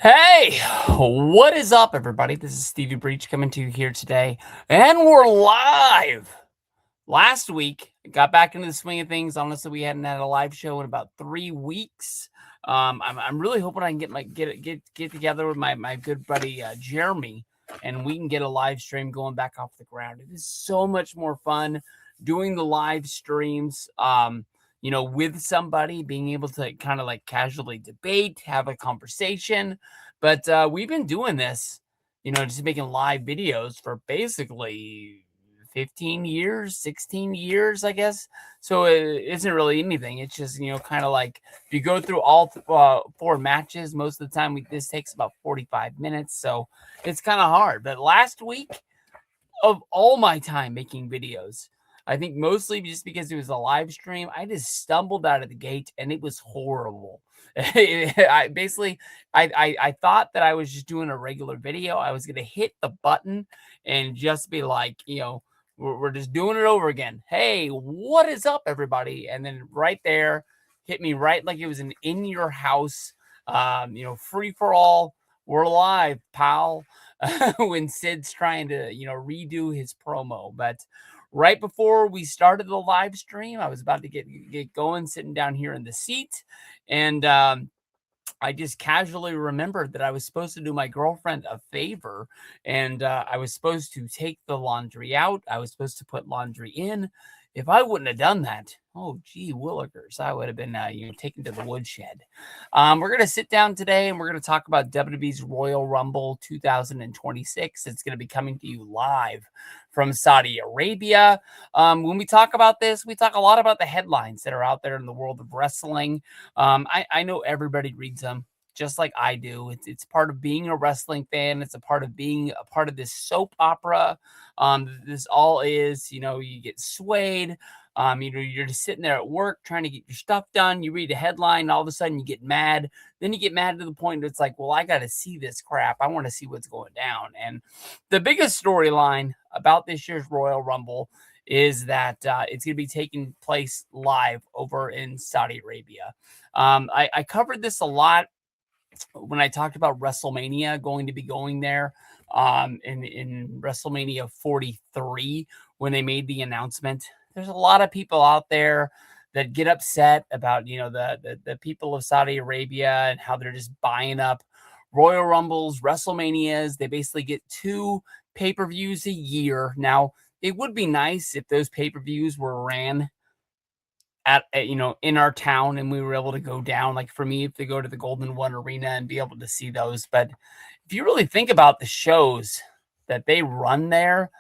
Hey, what is up, everybody? This is Stevie Breach coming to you here today, and we're live. Last week, I got back into the swing of things. Honestly, we hadn't had a live show in about 3 weeks. I'm really hoping I can get together with my good buddy Jeremy, and we can get a live stream going back off the ground. It is so much more fun doing the live streams. With somebody, being able to kind of like casually debate, have a conversation. But we've been doing this, just making live videos for basically 15 years, 16 years, I guess. So it isn't really anything. It's just, kind of like if you go through all four matches, most of the time this takes about 45 minutes. So it's kind of hard. But last week, of all my time making videos, I think mostly just because it was a live stream, I just stumbled out of the gate and it was horrible. I thought that I was just doing a regular video. I was gonna hit the button and just be like, we're just doing it over again. Hey, what is up, everybody? And then right there, hit me right like it was an in your house, free for all. We're live, pal. When Sid's trying to, redo his promo. But right before we started the live stream, I was about to get going, sitting down here in the seat, and I just casually remembered that I was supposed to do my girlfriend a favor, and I was supposed to take the laundry out. I was supposed to put laundry in. If I wouldn't have done that, oh gee willikers, I would have been taken to the woodshed. We're gonna sit down today and we're gonna talk about WWE's Royal Rumble 2026. It's gonna be coming to you live from Saudi Arabia. When we talk about this, we talk a lot about the headlines that are out there in the world of wrestling. I know everybody reads them just like I do. It's part of being a wrestling fan. It's a part of being a part of this soap opera. This all is, you get swayed. You're just sitting there at work trying to get your stuff done. You read a headline, and all of a sudden you get mad. Then you get mad to the point that it's like, well, I got to see this crap. I want to see what's going down. And the biggest storyline about this year's Royal Rumble is that it's going to be taking place live over in Saudi Arabia. I covered this a lot when I talked about WrestleMania going to be going there in WrestleMania 43 when they made the announcement. There's a lot of people out there that get upset about, the people of Saudi Arabia and how they're just buying up Royal Rumbles, WrestleManias. They basically get 2 pay-per-views a year. Now, it would be nice if those pay-per-views were ran in our town and we were able to go down, like for me, to go to the Golden One Arena and be able to see those. But if you really think about the shows that they run there,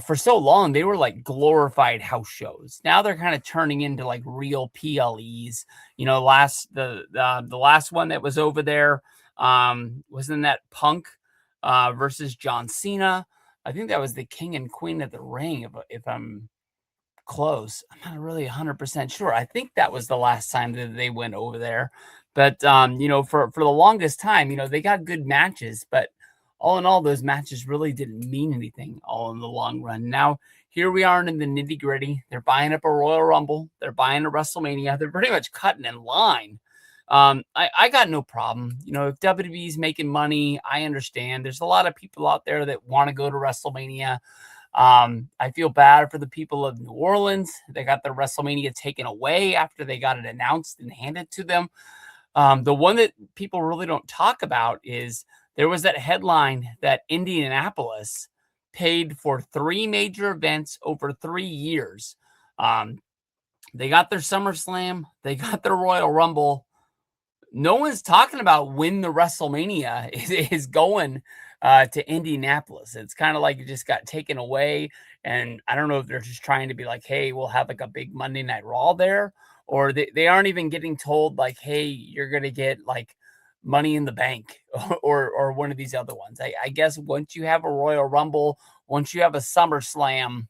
for so long they were like glorified house shows. Now they're kind of turning into like real PLEs. The last one that was over there wasn't that Punk versus John Cena. I think that was the King and Queen of the Ring, if I'm close. I'm not really 100% sure. I think that was the last time that they went over there. But for the longest time, they got good matches, but all in all, those matches really didn't mean anything all in the long run. Now, here we are in the nitty-gritty. They're buying up a Royal Rumble, they're buying a WrestleMania, they're pretty much cutting in line. I got no problem. If WWE's making money, I understand. There's a lot of people out there that want to go to WrestleMania. I feel bad for the people of New Orleans. They got their WrestleMania taken away after they got it announced and handed to them. The one that people really don't talk about is there was that headline that Indianapolis paid for 3 major events over 3 years. They got their SummerSlam, they got their Royal Rumble. No one's talking about when the WrestleMania is going to Indianapolis. It's kind of like it just got taken away. And I don't know if they're just trying to be like, hey, we'll have like a big Monday Night Raw there. Or they aren't even getting told like, hey, you're going to get like Money in the Bank or one of these other ones. I guess once you have a Royal Rumble, once you have a SummerSlam,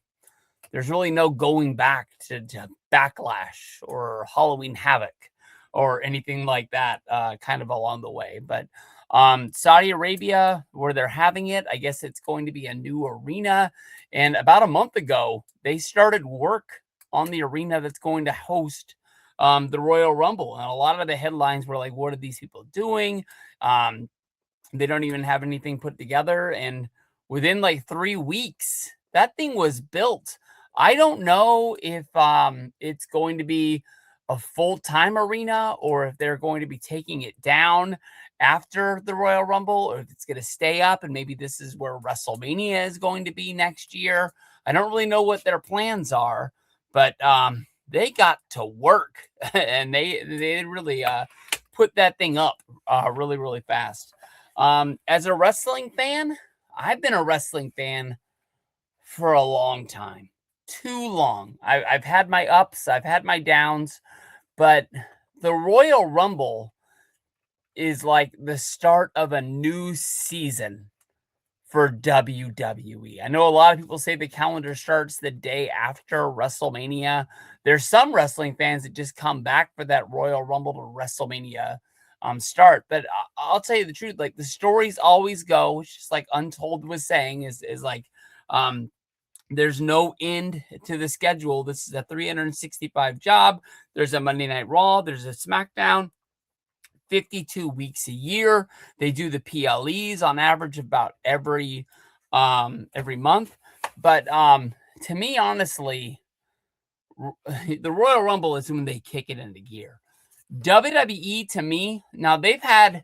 there's really no going back to Backlash or Halloween Havoc or anything like that kind of along the way. But Saudi Arabia, where they're having it, I guess it's going to be a new arena. And about a month ago, they started work on the arena that's going to host the Royal Rumble. And a lot of the headlines were like, what are these people doing? They don't even have anything put together, and within, like, 3 weeks, that thing was built. I don't know if, it's going to be a full-time arena or if they're going to be taking it down after the Royal Rumble, or if it's gonna stay up and maybe this is where WrestleMania is going to be next year. I don't really know what their plans are, but, they got to work, and they really, put that thing up, really, really fast. As a wrestling fan, I've been a wrestling fan for a long time, too long. I've had my ups, I've had my downs, but the Royal Rumble is like the start of a new season for WWE. I know a lot of people say the calendar starts the day after WrestleMania. There's some wrestling fans that just come back for that Royal Rumble to WrestleMania start. But I'll tell you the truth, like the stories always go, which is like Untold was saying, is like um there's no end to the schedule. This is a 365 job. There's a Monday Night Raw, there's a SmackDown, 52 weeks a year. They do the PLEs on average about every month. But to me, honestly, the Royal Rumble is when they kick it into gear. WWE to me, now they've had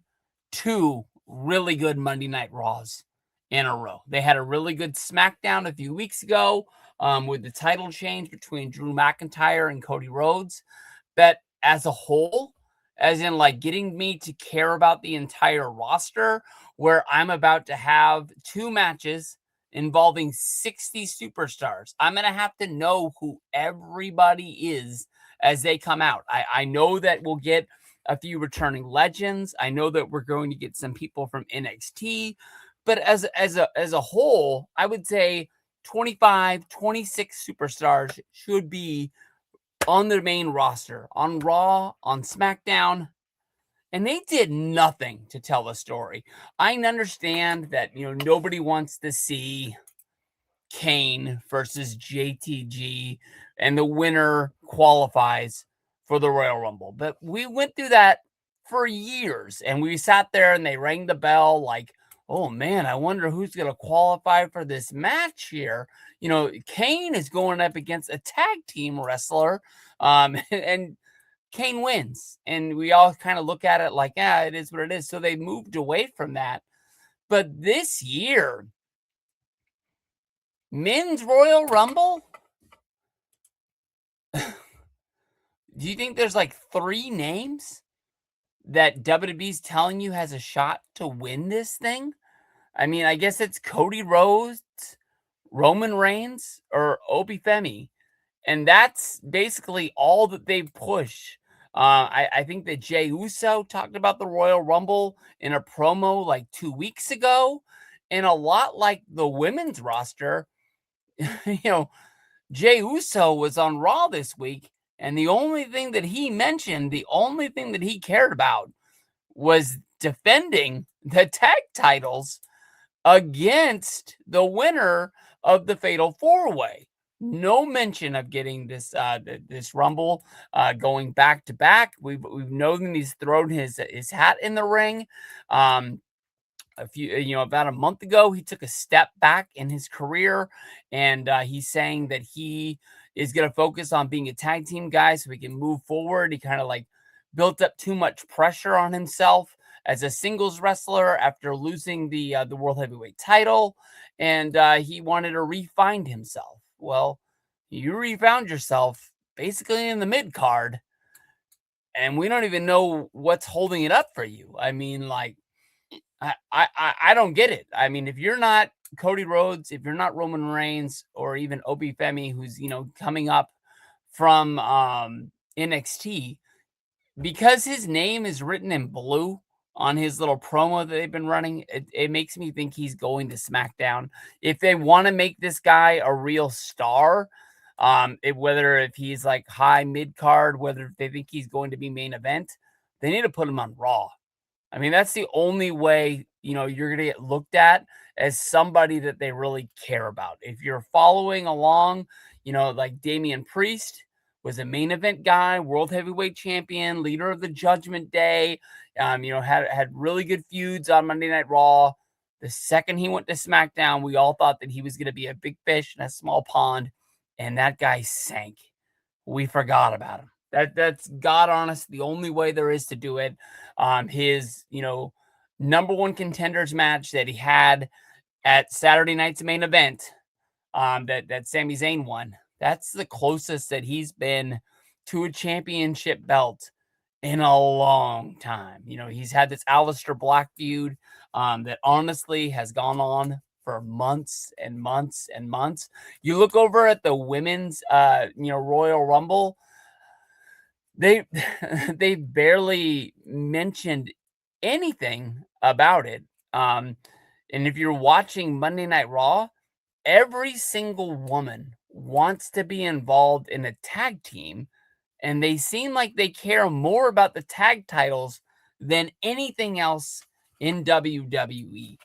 two really good Monday Night Raws in a row. They had a really good SmackDown a few weeks ago with the title change between Drew McIntyre and Cody Rhodes. But as a whole, as in like getting me to care about the entire roster, where I'm about to have two matches involving 60 superstars. I'm going to have to know who everybody is as they come out. I know that we'll get a few returning legends. I know that we're going to get some people from NXT, but as a whole, I would say 25, 26 superstars should be on their main roster, on Raw, on SmackDown, and they did nothing to tell a story. I understand that, nobody wants to see Kane versus JTG and the winner qualifies for the Royal Rumble. But we went through that for years and we sat there and they rang the bell like, oh man, I wonder who's going to qualify for this match here. Kane is going up against a tag team wrestler and Kane wins. And we all kind of look at it like, yeah, it is what it is. So they moved away from that. But this year, Men's Royal Rumble? Do you think there's like 3 names that WWE's telling you has a shot to win this thing? I mean, I guess it's Cody Rhodes, Roman Reigns, or Obi Femi. And that's basically all that they've pushed. I think that Jey Uso talked about the Royal Rumble in a promo like 2 weeks ago. And a lot like the women's roster, Jey Uso was on Raw this week, and the only thing that he mentioned, the only thing that he cared about was defending the tag titles against the winner of the Fatal 4-Way. No mention of getting this Rumble going back to back. We've known he's thrown his hat in the ring. About a month ago, he took a step back in his career, and he's saying that he is going to focus on being a tag team guy so he can move forward. He kind of like built up too much pressure on himself as a singles wrestler after losing the World Heavyweight title, and he wanted to refine himself. Well, you refound yourself basically in the mid card, and we don't even know what's holding it up for you. I mean, like, I don't get it. I mean, if you're not Cody Rhodes, if you're not Roman Reigns, or even Obi Femi, who's coming up from NXT, because his name is written in blue on his little promo that they've been running, it makes me think he's going to SmackDown. If they want to make this guy a real star, whether if he's like high mid card, whether they think he's going to be main event, they need to put him on Raw. I mean, that's the only way, you're going to get looked at as somebody that they really care about. If you're following along, like Damian Priest was a main event guy, world heavyweight champion, leader of the Judgment Day. Had really good feuds on Monday Night Raw. The second he went to SmackDown, we all thought that he was going to be a big fish in a small pond, and that guy sank. We forgot about him. That's God honest, the only way there is to do it. His number one contenders match that he had at Saturday night's main event, that Sami Zayn won. That's the closest that he's been to a championship belt in a long time. He's had this Aleister Black feud that honestly has gone on for months and months and months. You look over at the women's Royal Rumble, they they barely mentioned anything about it. And if you're watching Monday Night Raw, every single woman wants to be involved in a tag team, and they seem like they care more about the tag titles than anything else in WWE.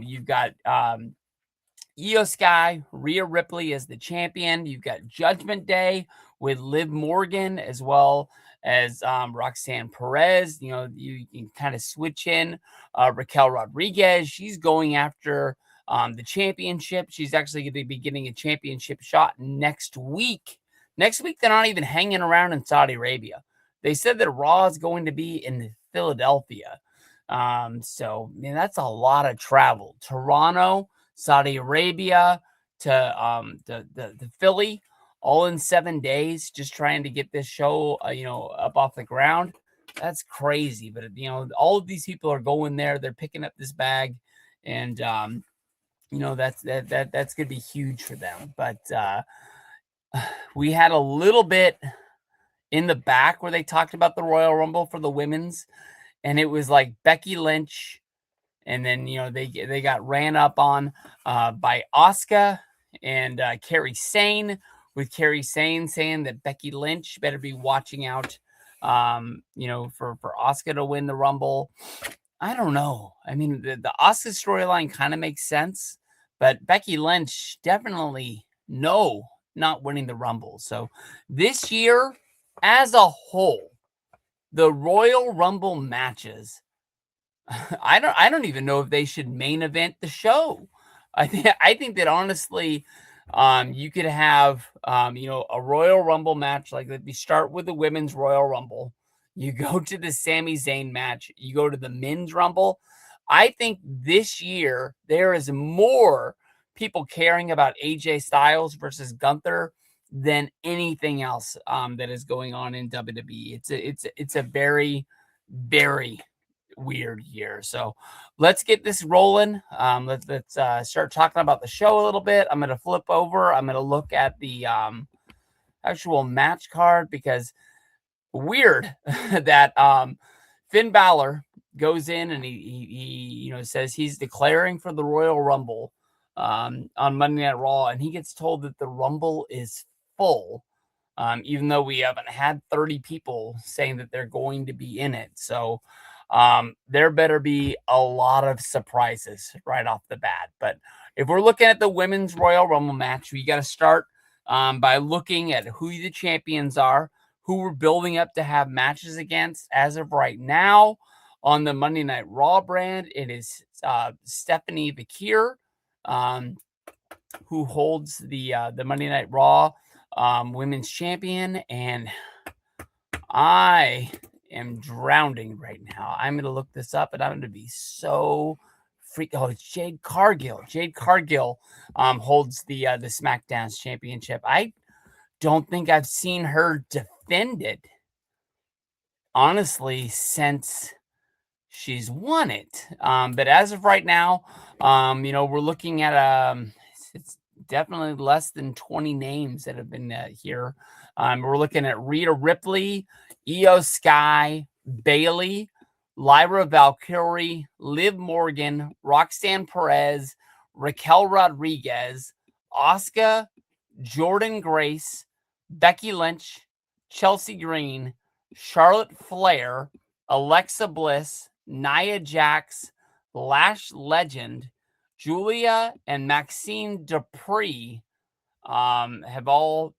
You've got Io Sky, Rhea Ripley as the champion. You've got Judgment Day with Liv Morgan, as well as Roxanne Perez. You can kind of switch in Raquel Rodriguez. She's going after the championship. She's actually going to be getting a championship shot next week. Next week, they're not even hanging around in Saudi Arabia. They said that Raw is going to be in Philadelphia. So, that's a lot of travel. Toronto, Saudi Arabia to the Philly, all in 7 days, just trying to get this show, up off the ground. That's crazy. But, all of these people are going there. They're picking up this bag, and, that's going to be huge for them. But we had a little bit in the back where they talked about the Royal Rumble for the women's, and it was like Becky Lynch, and then they got ran up on by Asuka and Kairi Sane, with Kairi Sane saying that Becky Lynch better be watching out, for Asuka to win the Rumble. I don't know. I mean, the Asuka storyline kind of makes sense, but Becky Lynch definitely not winning the Rumble. So this year, as a whole, the Royal Rumble matches, I don't even know if they should main event the show. I think that honestly, you could have a Royal Rumble match, like you start with the women's Royal Rumble, you go to the Sami Zayn match, you go to the men's Rumble. I think this year there is more people caring about AJ Styles versus Gunther than anything else that is going on in WWE. It's a very, very weird year. So let's get this rolling. Let's start talking about the show a little bit. I'm going to flip over. I'm going to look at the actual match card, because weird that Finn Balor goes in and he says he's declaring for the Royal Rumble on Monday Night Raw, and he gets told that the Rumble is full, even though we haven't had 30 people saying that they're going to be in it. So there better be a lot of surprises right off the bat. But if we're looking at the women's Royal Rumble match, we got to start by looking at who the champions are, who we're building up to have matches against. As of right now, on the Monday Night Raw brand, it is Stephanie Bakir, who holds the Monday Night Raw women's champion, and I am drowning right now. I'm going to look this up, and I'm going to be so freaked. Oh, it's Jade Cargill. Jade Cargill holds the SmackDown championship. I don't think I've seen her defend it, honestly, since she's won it. But as of right now, we're looking at it's definitely less than 20 names that have been here. We're looking at Rhea Ripley, Io Sky, Bailey, Lyra Valkyrie, Liv Morgan, Roxanne Perez, Raquel Rodriguez, Asuka, Jordan Grace, Becky Lynch, Chelsea Green, Charlotte Flair, Alexa Bliss, Nia Jax, Lash Legend, Julia and Maxine Dupree, have all,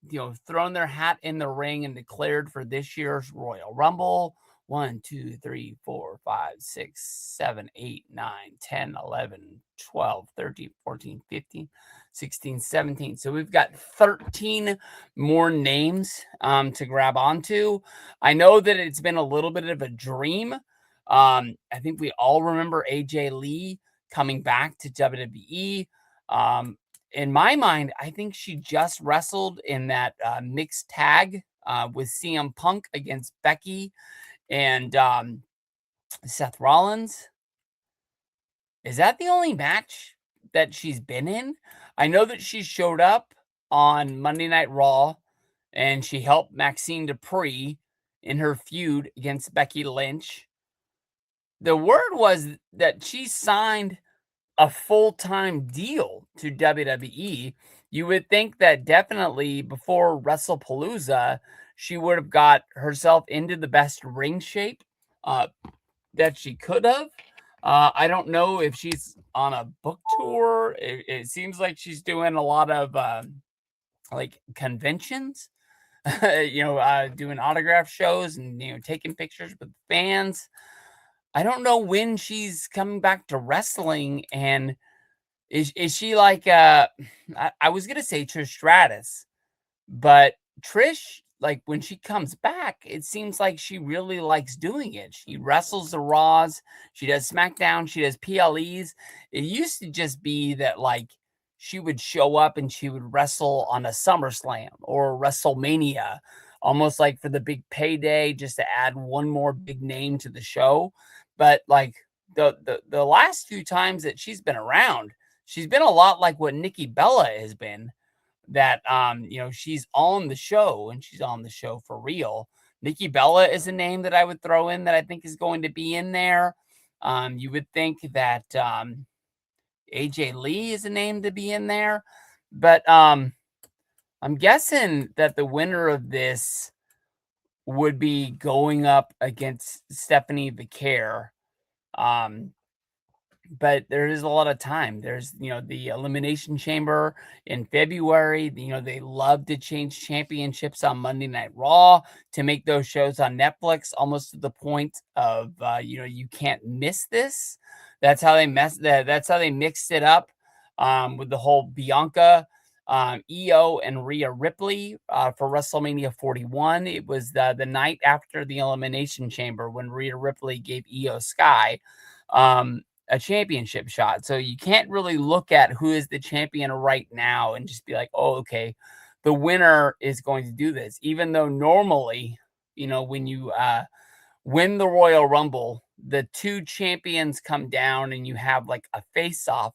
thrown their hat in the ring and declared for this year's Royal Rumble. 1, 2, 3, 4, 5, 6, 7, 8, 9, 10, 11, 12, 13, 14, 15, 16, 17. So we've got 13 more names to grab onto. I know that it's been a little bit of a dream. I think we all remember AJ Lee coming back to WWE. In my mind, I think she just wrestled in that mixed tag with CM Punk against Becky and Seth Rollins. Is that the only match that she's been in? I know that she showed up on Monday Night Raw and she helped Maxine Dupree in her feud against Becky Lynch. The word was that she signed a full-time deal to WWE. You would think that definitely before WrestlePalooza, she would have got herself into the best ring shape that she could have. I don't know if she's on a book tour. It seems like she's doing a lot of like conventions, doing autograph shows and taking pictures with fans. I don't know when she's coming back to wrestling, and is she like I was gonna say Trish Stratus, but Trish, like when she comes back, it seems like she really likes doing it. She wrestles the Raws, she does SmackDown, she does PLEs. It used to just be that like she would show up and she would wrestle on a SummerSlam or WrestleMania, almost like for the big payday, just to add one more big name to the show. But like the last few times that she's been around, she's been a lot like what Nikki Bella has been, that she's on the show and she's on the show for real. Nikki Bella is a name that I would throw in that I think is going to be in there. You would think that AJ Lee is a name to be in there, but I'm guessing that the winner of this would be going up against Stephanie Vicaire. But there is a lot of time. There's, the Elimination Chamber in February. They love to change championships on Monday Night Raw to make those shows on Netflix almost to the point of, you can't miss this. That's how they that's how they mixed it up with the whole Bianca, EO, and Rhea Ripley for WrestleMania 41. It was the night after the Elimination Chamber when Rhea Ripley gave EO Sky a championship shot. So you can't really look at who is the champion right now and just be like, oh, okay, the winner is going to do this. Even though normally, when you win the Royal Rumble, the two champions come down and you have like a face-off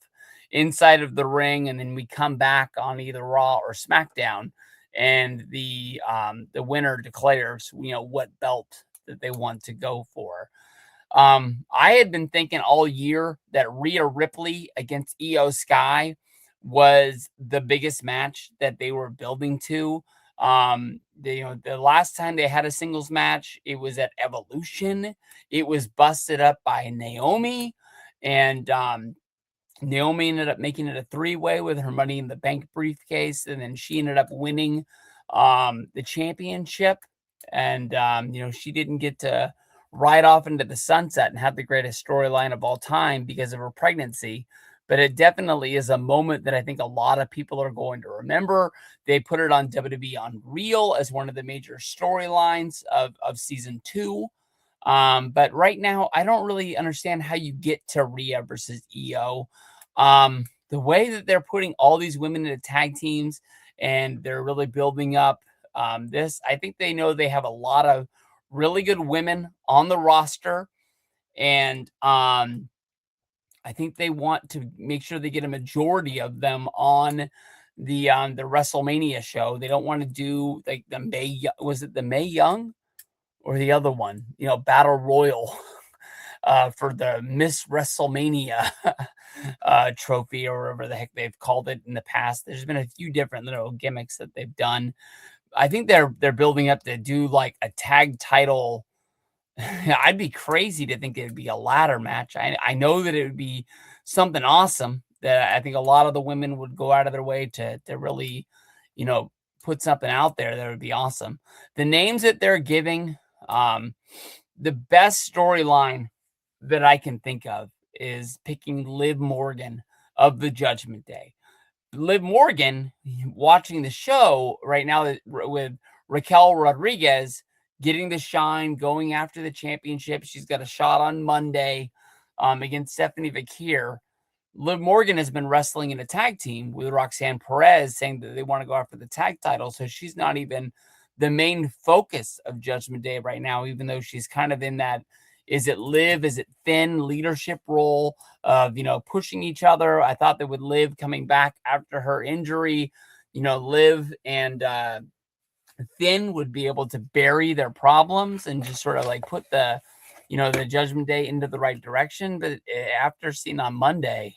inside of the ring, and then we come back on either Raw or SmackDown, and the winner declares, what belt that they want to go for. I had been thinking all year that Rhea Ripley against EO Sky was the biggest match that they were building to. The last time they had a singles match, it was at Evolution. It was busted up by Naomi, and Naomi ended up making it a three-way with her Money in the Bank briefcase, and then she ended up winning the championship. And she didn't get to ride off into the sunset and have the greatest storyline of all time because of her pregnancy. But it definitely is a moment that I think a lot of people are going to remember. They put it on WWE Unreal as one of the major storylines of season 2. But right now, I don't really understand how you get to Rhea versus EO. The way that they're putting all these women into tag teams and they're really building up this, I think they know they have a lot of really good women on the roster, and I think they want to make sure they get a majority of them on the WrestleMania show. They don't want to do like the Mae Young or the other one, Battle Royal for the Miss WrestleMania trophy or whatever the heck they've called it in the past. There's been a few different little gimmicks that they've done. I think they're building up to do like a tag title. I'd be crazy to think it'd be a ladder match. I know that it would be something awesome that I think a lot of the women would go out of their way to really put something out there, that would be awesome. The names that they're giving, the best storyline that I can think of is picking Liv Morgan of the Judgment Day. Liv Morgan, watching the show right now with Raquel Rodriguez getting the shine, going after the championship. She's got a shot on Monday against Stephanie Vakir. Liv Morgan has been wrestling in a tag team with Roxanne Perez, saying that they want to go after the tag title. So she's not even the main focus of Judgment Day right now, even though she's kind of in that, is it Liv, is it Finn leadership role of, pushing each other. I thought that with Liv coming back after her injury, Liv and Finn would be able to bury their problems and just sort of like put the Judgment Day into the right direction. But after seeing on Monday,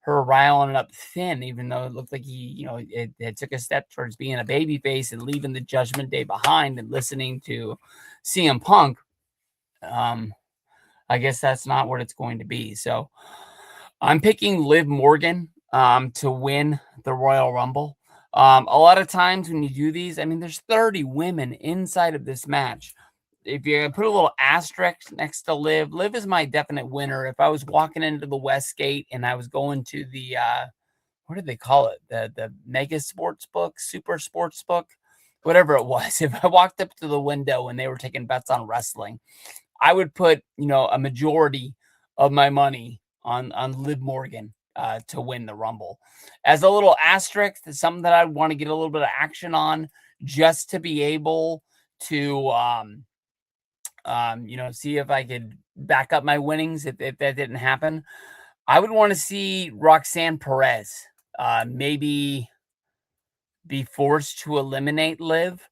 her riling up Finn, even though it looked like he, it took a step towards being a baby face and leaving the Judgment Day behind and listening to CM Punk, I guess that's not what it's going to be. So I'm picking Liv Morgan to win the Royal Rumble. A lot of times when you do these, there's 30 women inside of this match. If you put a little asterisk next to Liv is my definite winner. If I was walking into the Westgate and I was going to the, what did they call it? The Mega Sports Book, Super Sports Book, whatever it was. If I walked up to the window and they were taking bets on wrestling, I would put, a majority of my money on Liv Morgan to win the Rumble. As a little asterisk, it's something that I want to get a little bit of action on just to be able to, see if I could back up my winnings if that didn't happen. I would want to see Roxanne Perez maybe be forced to eliminate Liv.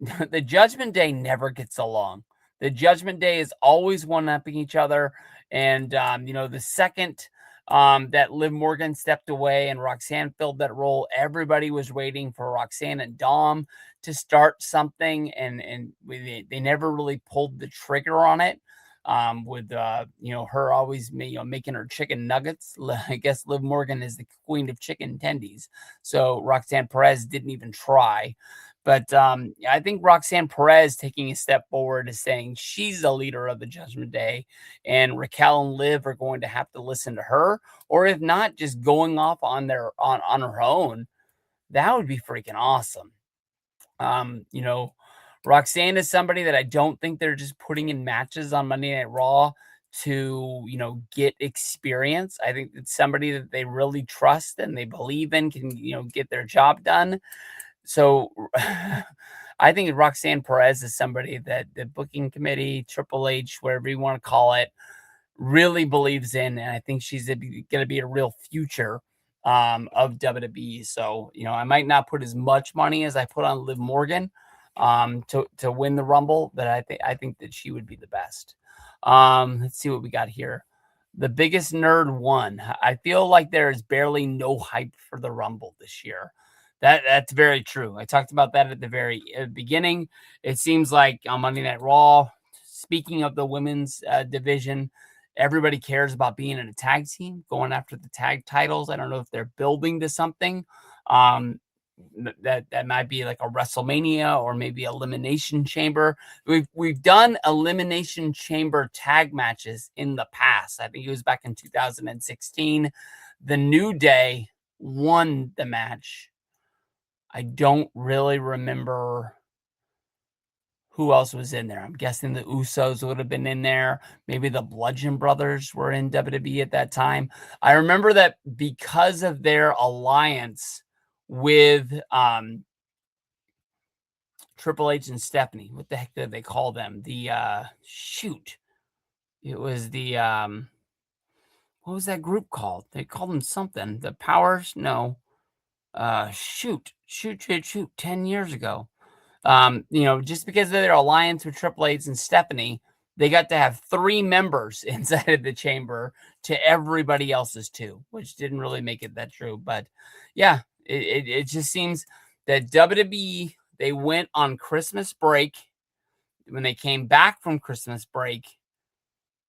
The Judgment Day never gets along. The Judgment Day is always one-upping each other. And, the second that Liv Morgan stepped away and Roxanne filled that role, everybody was waiting for Roxanne and Dom to start something. And they never really pulled the trigger on it. With her always making her chicken nuggets. I guess Liv Morgan is the queen of chicken tendies. So Roxanne Perez didn't even try. But I think Roxanne Perez taking a step forward is saying she's the leader of the Judgment Day, and Raquel and Liv are going to have to listen to her, or if not, just going off on her own. That would be freaking awesome. Roxanne is somebody that I don't think they're just putting in matches on Monday Night Raw to, get experience. I think it's somebody that they really trust and they believe in can, get their job done. So I think Roxanne Perez is somebody that the booking committee, Triple H, whatever you want to call it, really believes in. And I think she's going to be a real future of WWE. So, I might not put as much money as I put on Liv Morgan to win the Rumble, but I think that she would be the best. Let's see what we got here. The biggest nerd won. I feel like there is barely no hype for the Rumble this year. That's very true. I talked about that at the very beginning. It seems like on Monday Night Raw, speaking of the women's division, everybody cares about being in a tag team, going after the tag titles. I don't know if they're building to something. That might be like a WrestleMania or maybe Elimination Chamber. We've done Elimination Chamber tag matches in the past. I think it was back in 2016. The New Day won the match. I don't really remember who else was in there. I'm guessing the Usos would have been in there. Maybe the Bludgeon Brothers were in WWE at that time. I remember that because of their alliance with Triple H and Stephanie. What the heck did they call them? The it was the what was that group called? They called them something. The Powers? No. 10 years ago. Just because of their alliance with Triple H and Stephanie, they got to have 3 members inside of the chamber to everybody else's 2, which didn't really make it that true. But yeah, it just seems that WWE, they went on Christmas break. When they came back from Christmas break,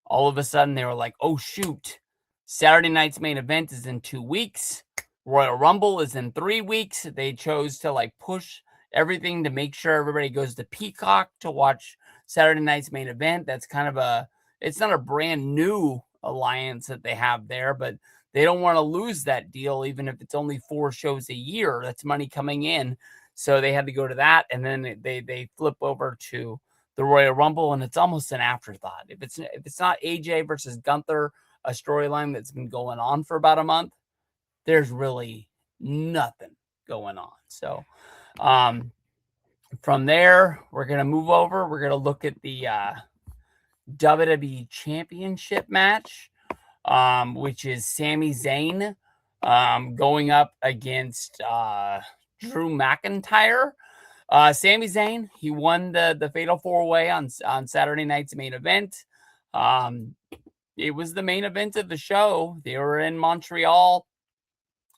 all of a sudden they were like, oh, shoot, Saturday night's main event is in 2 weeks. Royal Rumble is in 3 weeks. They chose to like push everything to make sure everybody goes to Peacock to watch Saturday night's main event. That's kind of it's not a brand new alliance that they have there, but they don't want to lose that deal, even if it's only 4 shows a year. That's money coming in. So they had to go to that. And then they flip over to the Royal Rumble, and it's almost an afterthought. If it's not AJ versus Gunther, a storyline that's been going on for about a month, there's really nothing going on. So from there, we're going to move over. We're going to look at the WWE Championship match, which is Sami Zayn going up against Drew McIntyre. Sami Zayn, he won the Fatal 4-Way on Saturday night's main event. It was the main event of the show. They were in Montreal.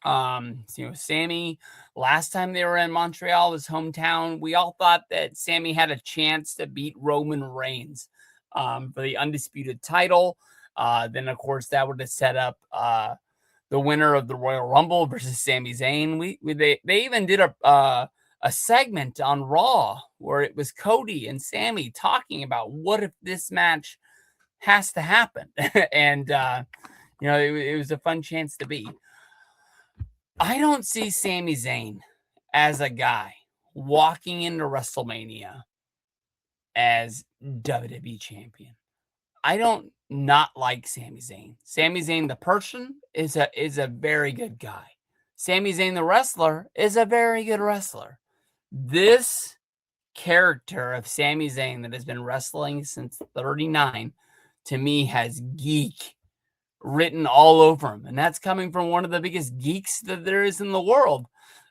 Sami, last time they were in Montreal, his hometown, we all thought that Sami had a chance to beat Roman Reigns for the undisputed title. Then, of course, that would have set up the winner of the Royal Rumble versus Sami Zayn. They even did a segment on Raw where it was Cody and Sami talking about what if this match has to happen. And, it was a fun chance to be. I don't see Sami Zayn as a guy walking into WrestleMania as WWE champion. I don't not like Sami Zayn. Sami Zayn, the person, is a very good guy. Sami Zayn, the wrestler, is a very good wrestler. This character of Sami Zayn that has been wrestling since 39, to me, has geek written all over him, and that's coming from one of the biggest geeks that there is in the world.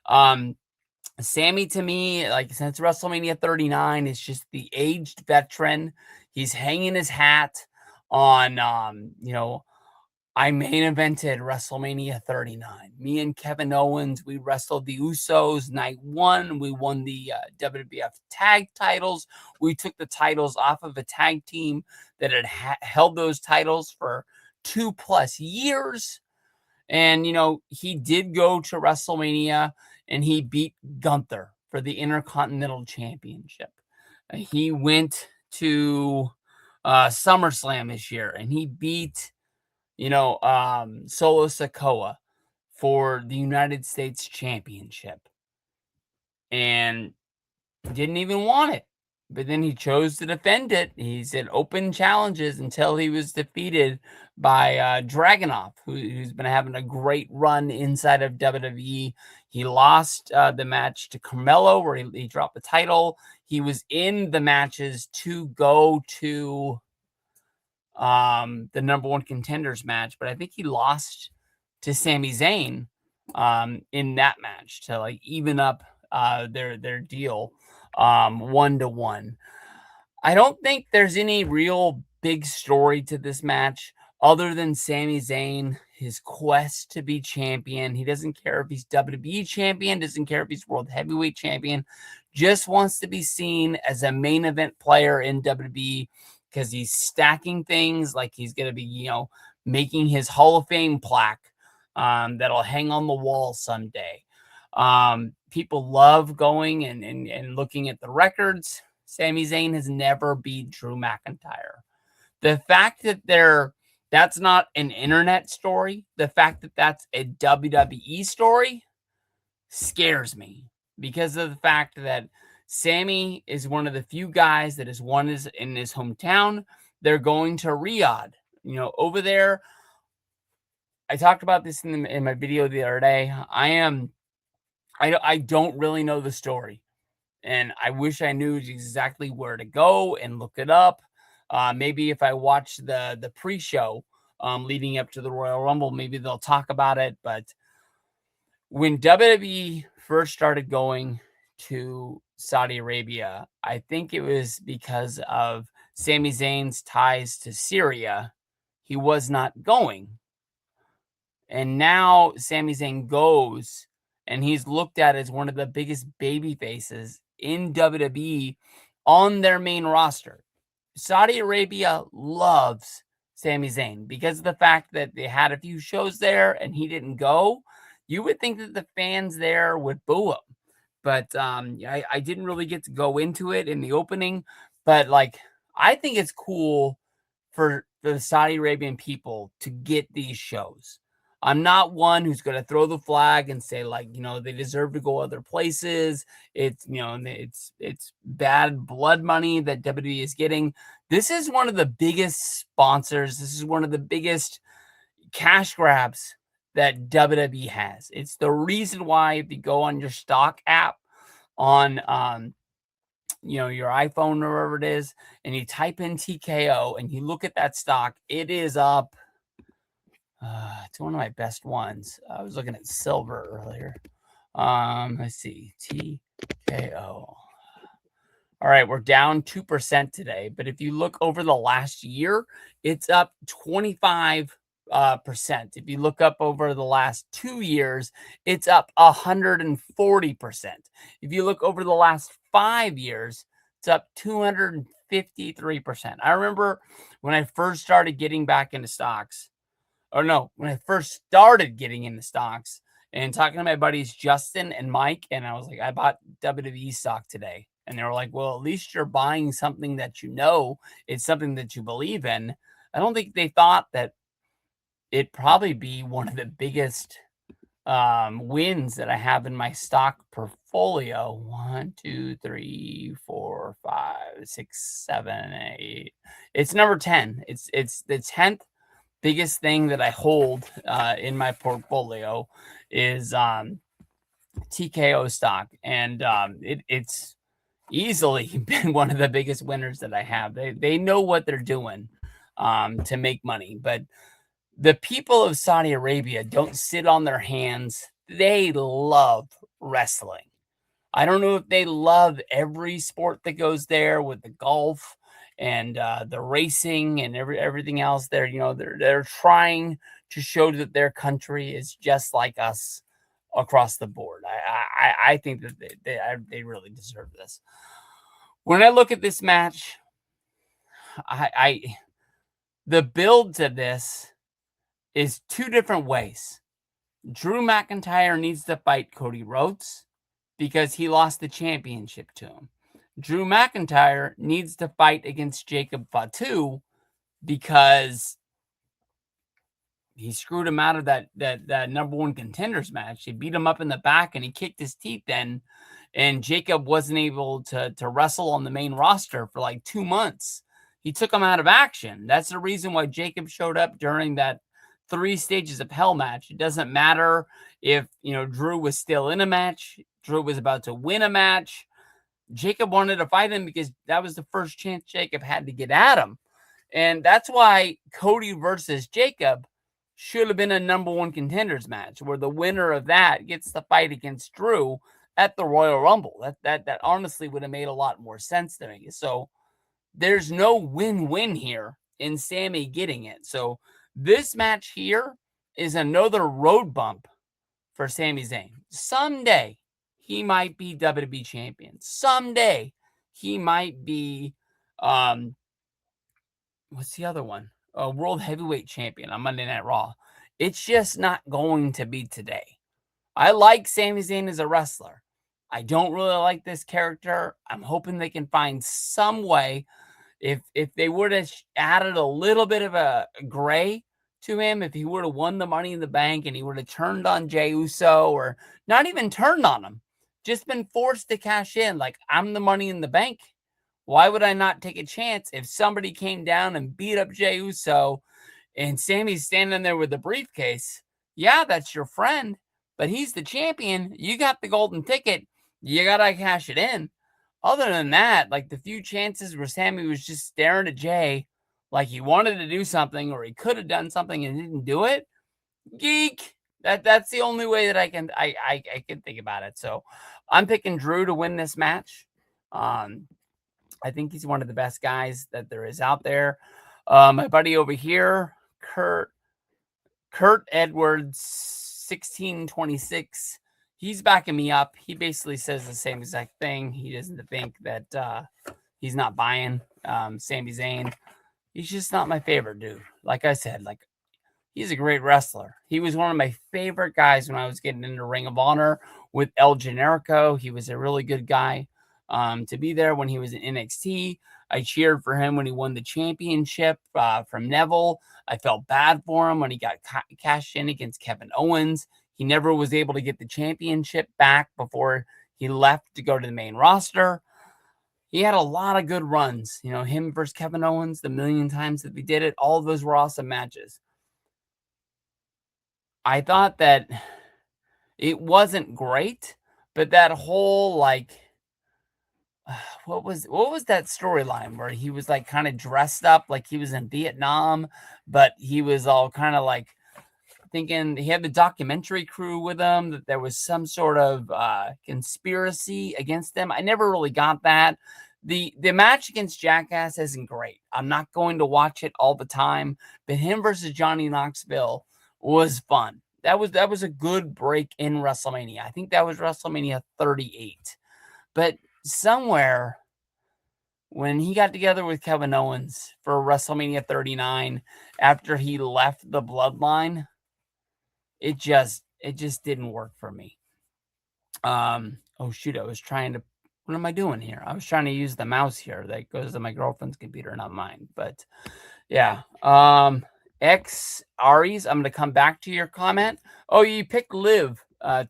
Sami, to me, like since WrestleMania 39, is just the aged veteran. He's hanging his hat on, I main evented WrestleMania 39. Me and Kevin Owens, we wrestled the Usos night 1. We won the WWF tag titles. We took the titles off of a tag team that had held those titles for 2+ years. And, he did go to WrestleMania and he beat Gunther for the Intercontinental Championship. He went to SummerSlam this year and he beat, Solo Sikoa for the United States Championship and didn't even want it. But then he chose to defend it. He said open challenges until he was defeated by Dragunov, who's been having a great run inside of WWE. He lost the match to Carmelo, where he dropped the title. He was in the matches to go to the number 1 contenders match, but I think he lost to Sami Zayn in that match to like even up their deal 1-1. I don't think there's any real big story to this match other than Sami Zayn, his quest to be champion. He doesn't care if he's WWE champion, doesn't care if he's world heavyweight champion, just wants to be seen as a main event player in WWE because he's stacking things like he's going to be, making his Hall of Fame plaque that'll hang on the wall someday. People love going and looking at the records. Sami Zayn has never beat Drew McIntyre. The fact that that's not an internet story, the fact that that's a WWE story scares me because of the fact that Sami is one of the few guys that has won in his hometown. They're going to Riyadh, over there. I talked about this in my video the other day. I don't really know the story, and I wish I knew exactly where to go and look it up. Maybe if I watch the pre-show leading up to the Royal Rumble, maybe they'll talk about it. But when WWE first started going to Saudi Arabia, I think it was because of Sami Zayn's ties to Syria. He was not going. And now Sami Zayn goes, and he's looked at as one of the biggest baby faces in WWE on their main roster. Saudi Arabia loves Sami Zayn because of the fact that they had a few shows there and he didn't go. you would think that the fans there would boo him. But I didn't really get to go into it in the opening. But like, I think it's cool for the Saudi Arabian people to get these shows. I'm not one who's going to throw the flag and say, like, they deserve to go other places. It's, it's bad blood money that WWE is getting. This is one of the biggest sponsors. This is one of the biggest cash grabs that WWE has. It's the reason why if you go on your stock app on your iPhone or wherever it is, and you type in TKO and you look at that stock, it is up. It's one of my best ones. I was looking at silver earlier. Let's see, TKO. All right, we're down 2% today, but if you look over the last year, it's up 25%. If you look up over the last 2 years, it's up 140%. If you look over the last 5 years, it's up 253%. I remember when I first started getting back into stocks, when I first started getting into stocks and talking to my buddies Justin and Mike, and I was like, I bought WWE stock today. And they were like, well, at least you're buying something that it's something that you believe in. I don't think they thought that it'd probably be one of the biggest wins that I have in my stock portfolio. 1, 2, 3, 4, 5, 6, 7, 8. It's number 10. It's the 10th biggest thing that I hold in my portfolio is TKO stock, and it's easily been one of the biggest winners that I have. They know what they're doing to make money, but the people of Saudi Arabia don't sit on their hands. They love wrestling. I don't know if they love every sport that goes there with the golf and the racing and everything else there. They're trying to show that their country is just like us across the board. I think that they really deserve this. When I look at this match, the build to this is 2 different ways. Drew McIntyre needs to fight Cody Rhodes because he lost the championship to him. Drew McIntyre needs to fight against Jacob Fatu because he screwed him out of that number 1 contenders match. He beat him up in the back and he kicked his teeth in, and Jacob wasn't able to wrestle on the main roster for like 2 months. He took him out of action. That's the reason why Jacob showed up during that 3 stages of hell match. It doesn't matter if, Drew was still in a match. Drew was about to win a match. Jacob wanted to fight him because that was the first chance Jacob had to get at him. And that's why Cody versus Jacob should have been a number 1 contenders match, where the winner of that gets the fight against Drew at the Royal Rumble. That honestly would have made a lot more sense to me. So there's no win-win here in Sammy getting it. So this match here is another road bump for Sami Zayn. Someday he might be WWE champion. Someday he might be what's the other one? World Heavyweight Champion on Monday Night Raw. It's just not going to be today. I like Sami Zayn as a wrestler. I don't really like this character. I'm hoping they can find some way. If they would have added a little bit of a gray to him, if he would have won the Money in the Bank and he would have turned on Jey Uso, or not even turned on him, just been forced to cash in, like, I'm the Money in the Bank. Why would I not take a chance if somebody came down and beat up Jey Uso and Sammy's standing there with the briefcase? Yeah, that's your friend, but he's the champion. You got the golden ticket. You got to cash it in. Other than that, like, the few chances where Sammy was just staring at Jey like he wanted to do something or he could have done something and didn't do it, geek. That's the only way that I can think about it. So I'm picking Drew to win this match. I think he's one of the best guys that there is out there. My buddy over here, Kurt Edwards, 1626. He's backing me up. He basically says the same exact thing. He doesn't think that he's not buying Sami Zayn. He's just not my favorite dude. Like I said, like, He's a great wrestler. He was one of my favorite guys when I was getting into Ring of Honor with El Generico. He was a really good guy to be there when he was in NXT. I cheered for him when he won the championship from Neville. I felt bad for him when he got cashed in against Kevin Owens. He never was able to get the championship back before he left to go to the main roster. He had a lot of good runs. You know, him versus Kevin Owens, the million times that they did it, all of those were awesome matches. I thought that it wasn't great, but that whole like what was that storyline where he was like kind of dressed up like he was in Vietnam, but he was all kind of like thinking he had the documentary crew with him, that there was some sort of conspiracy against them. I never really got that. The match against Jackass isn't great. I'm not going to watch it all the time, but him versus Johnny Knoxville was fun. That was a good break in WrestleMania. I think that was WrestleMania 38. But somewhere when he got together with Kevin Owens for WrestleMania 39 after he left the Bloodline, it just didn't work for me. Oh shoot, what am I doing here? I was trying to use the mouse here that goes to my girlfriend's computer, not mine. But yeah. X Aries, I'm gonna come back to your comment. Oh, you picked Liv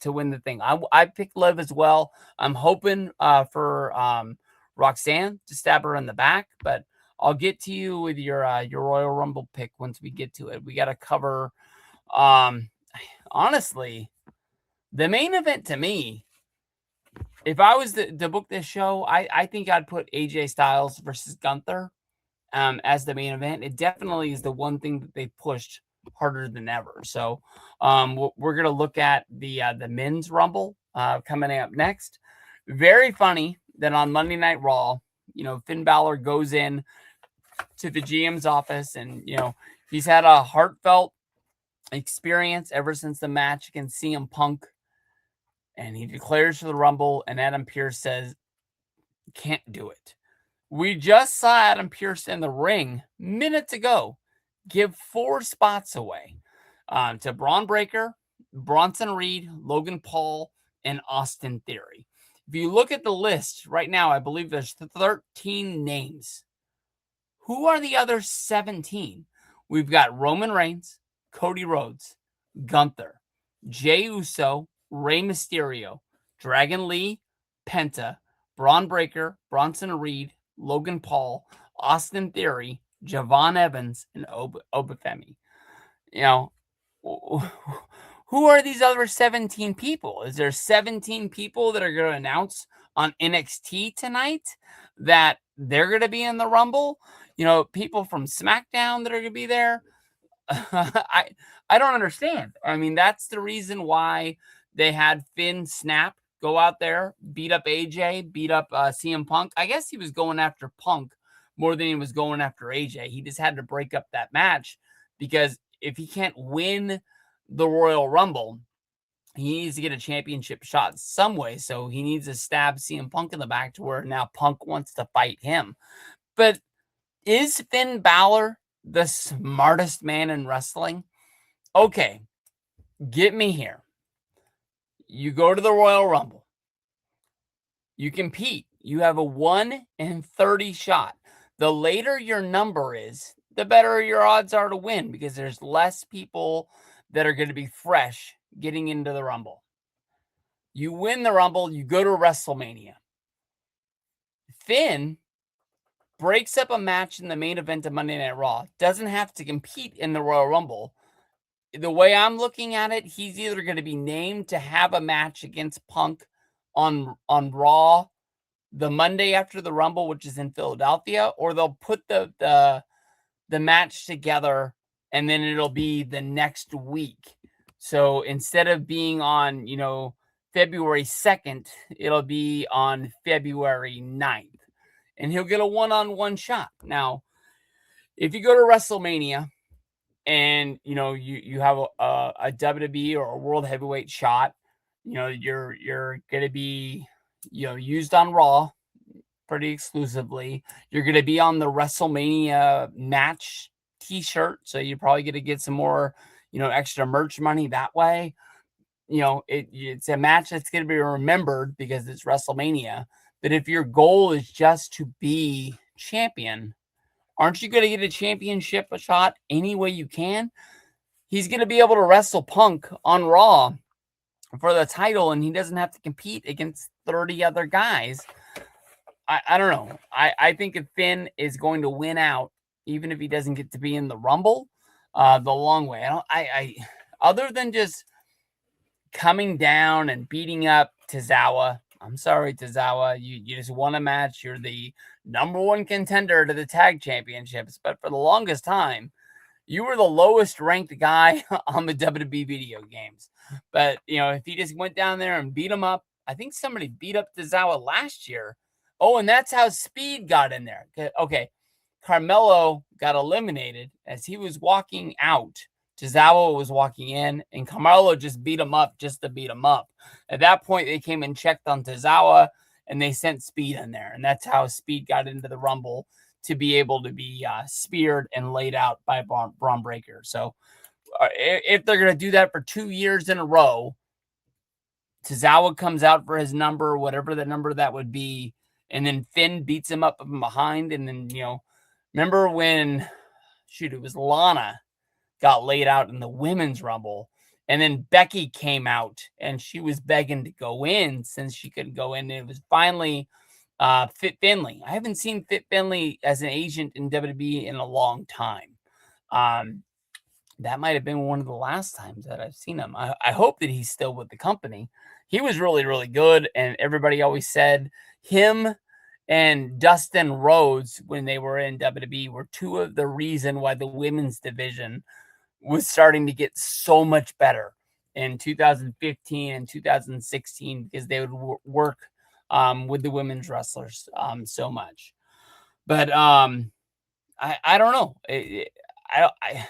to win the thing. I picked Liv as well. I'm hoping for Roxanne to stab her in the back, but I'll get to you with your Royal Rumble pick once we get to it. We gotta cover honestly, the main event to me, if I was to book this show, I think I'd put AJ Styles versus Gunther as the main event. It definitely is the one thing that they pushed harder than ever. So we're going to look at the men's Rumble coming up next. Very funny that on Monday Night Raw, you know, Finn Balor goes in to the GM's office and, you know, he's had a heartfelt experience ever since the match against CM Punk. And he declares for the Rumble, and Adam Pearce says, can't do it. We just saw Adam Pearce in the ring minutes ago give 4 spots away to Braun Breaker, Bronson Reed, Logan Paul, and Austin Theory. If you look at the list right now, I believe there's 13 names. Who are the other 17? We've got Roman Reigns, Cody Rhodes, Gunther, Jey Uso, Rey Mysterio, Dragon Lee, Penta, Braun Breaker, Bronson Reed, Logan Paul, Austin Theory, Javon Evans, and Obafemi. You know, who are these other 17 people? Is there 17 people that are going to announce on NXT tonight that they're going to be in the Rumble? You know, people from SmackDown that are going to be there? I don't understand. I mean, that's the reason why they had Finn snap, go out there, beat up AJ, beat up CM Punk. I guess he was going after Punk more than he was going after AJ. He just had to break up that match because if he can't win the Royal Rumble, he needs to get a championship shot some way. So he needs to stab CM Punk in the back to where now Punk wants to fight him. But is Finn Balor the smartest man in wrestling? Okay, get me here. You go to the Royal Rumble. You compete. You have a 1 in 30 shot. The later your number is, the better your odds are to win because there's less people that are going to be fresh getting into the Rumble. You win the Rumble, you go to WrestleMania. Finn breaks up a match in the main event of Monday Night Raw. Doesn't have to compete in the Royal Rumble. The way I'm looking at it, he's either going to be named to have a match against Punk on Raw the Monday after the Rumble, which is in Philadelphia, or they'll put the match together and then it'll be the next week. So instead of being on, you know, February 2nd, it'll be on February 9th. And he'll get a one-on-one shot. Now, if you go to WrestleMania and, you know, you have a WWE or a World Heavyweight shot, you know, you're going to be, you know, used on Raw pretty exclusively. You're going to be on the WrestleMania match t-shirt. So you're probably going to get some more, extra merch money that way. It's a match that's going to be remembered because it's WrestleMania. But if your goal is just to be champion, aren't you going to get a championship a shot any way you can? He's going to be able to wrestle Punk on Raw for the title, and he doesn't have to compete against 30 other guys. I don't know. I think if Finn is going to win out, even if he doesn't get to be in the Rumble, the long way. I other than just coming down and beating up Tozawa. I'm sorry, Tozawa. You just won a match. You're the number one contender to the tag championships. But for the longest time, you were the lowest ranked guy on the WWE video games. But, if he just went down there and beat him up, I think somebody beat up Tozawa last year. Oh, and that's how Speed got in there. Okay. Carmelo got eliminated as he was walking out. Tozawa was walking in, and Carmelo just beat him up just to beat him up. At that point, they came and checked on Tozawa, and they sent Speed in there. And that's how Speed got into the Rumble, to be able to be speared and laid out by Braun Breaker. So if they're going to do that for 2 years in a row, Tozawa comes out for his number, whatever the number that would be, and then Finn beats him up from behind. And then, remember when, it was Lana got laid out in the Women's Rumble, and then Becky came out and she was begging to go in since she couldn't go in. And it was finally Fit Finlay. I haven't seen Fit Finlay as an agent in WWE in a long time. That might have been one of the last times that I've seen him. I hope that he's still with the company. He was really, really good. And everybody always said him and Dustin Rhodes, when they were in WWE, were two of the reason why the women's division was starting to get so much better in 2015 and 2016, because they would work with the women's wrestlers so much. But I don't know.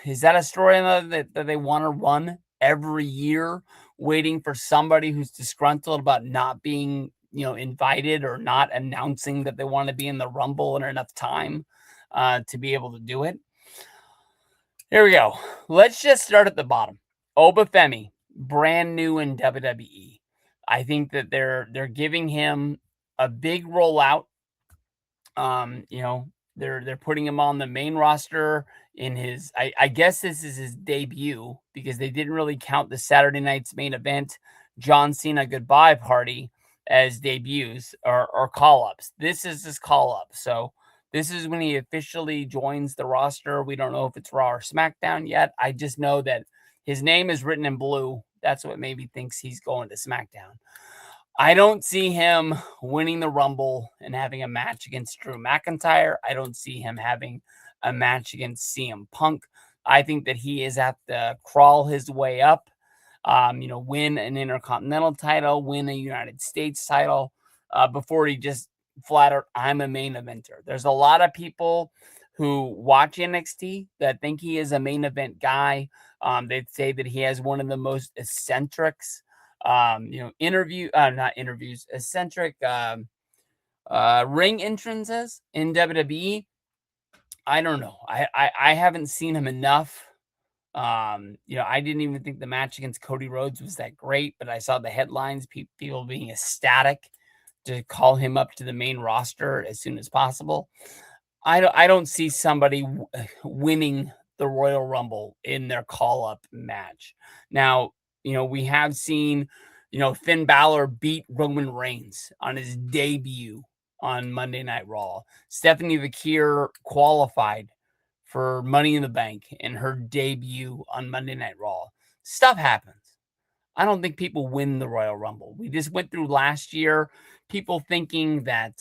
Is that a storyline that they want to run every year, waiting for somebody who's disgruntled about not being, invited or not announcing that they want to be in the Rumble in enough time to be able to do it? Here we go. Let's just start at the bottom. Obafemi, brand new in WWE. I think that they're giving him a big rollout. They're putting him on the main roster in his, I guess this is his debut, because they didn't really count the Saturday night's main event, John Cena Goodbye Party, as debuts or call-ups. This is his call-up. So this is when he officially joins the roster. We don't know if it's Raw or SmackDown yet. I just know that his name is written in blue. That's what maybe thinks he's going to SmackDown. I don't see him winning the Rumble and having a match against Drew McIntyre. I don't see him having a match against CM Punk. I think that he is at to crawl his way up, win an Intercontinental title, win a United States title, before he just flat out, I'm a main eventer. There's a lot of people who watch NXT that think he is a main event guy. They'd say that he has one of the most eccentric eccentric ring entrances in WWE. I don't know. I haven't seen him enough. I didn't even think the match against Cody Rhodes was that great, but I saw the headlines, people being ecstatic to call him up to the main roster as soon as possible. I don't see somebody winning the Royal Rumble in their call-up match. Now, we have seen, Finn Balor beat Roman Reigns on his debut on Monday Night Raw. Stephanie Vakir qualified for Money in the Bank in her debut on Monday Night Raw. Stuff happens. I don't think people win the Royal Rumble. We just went through last year, people thinking that,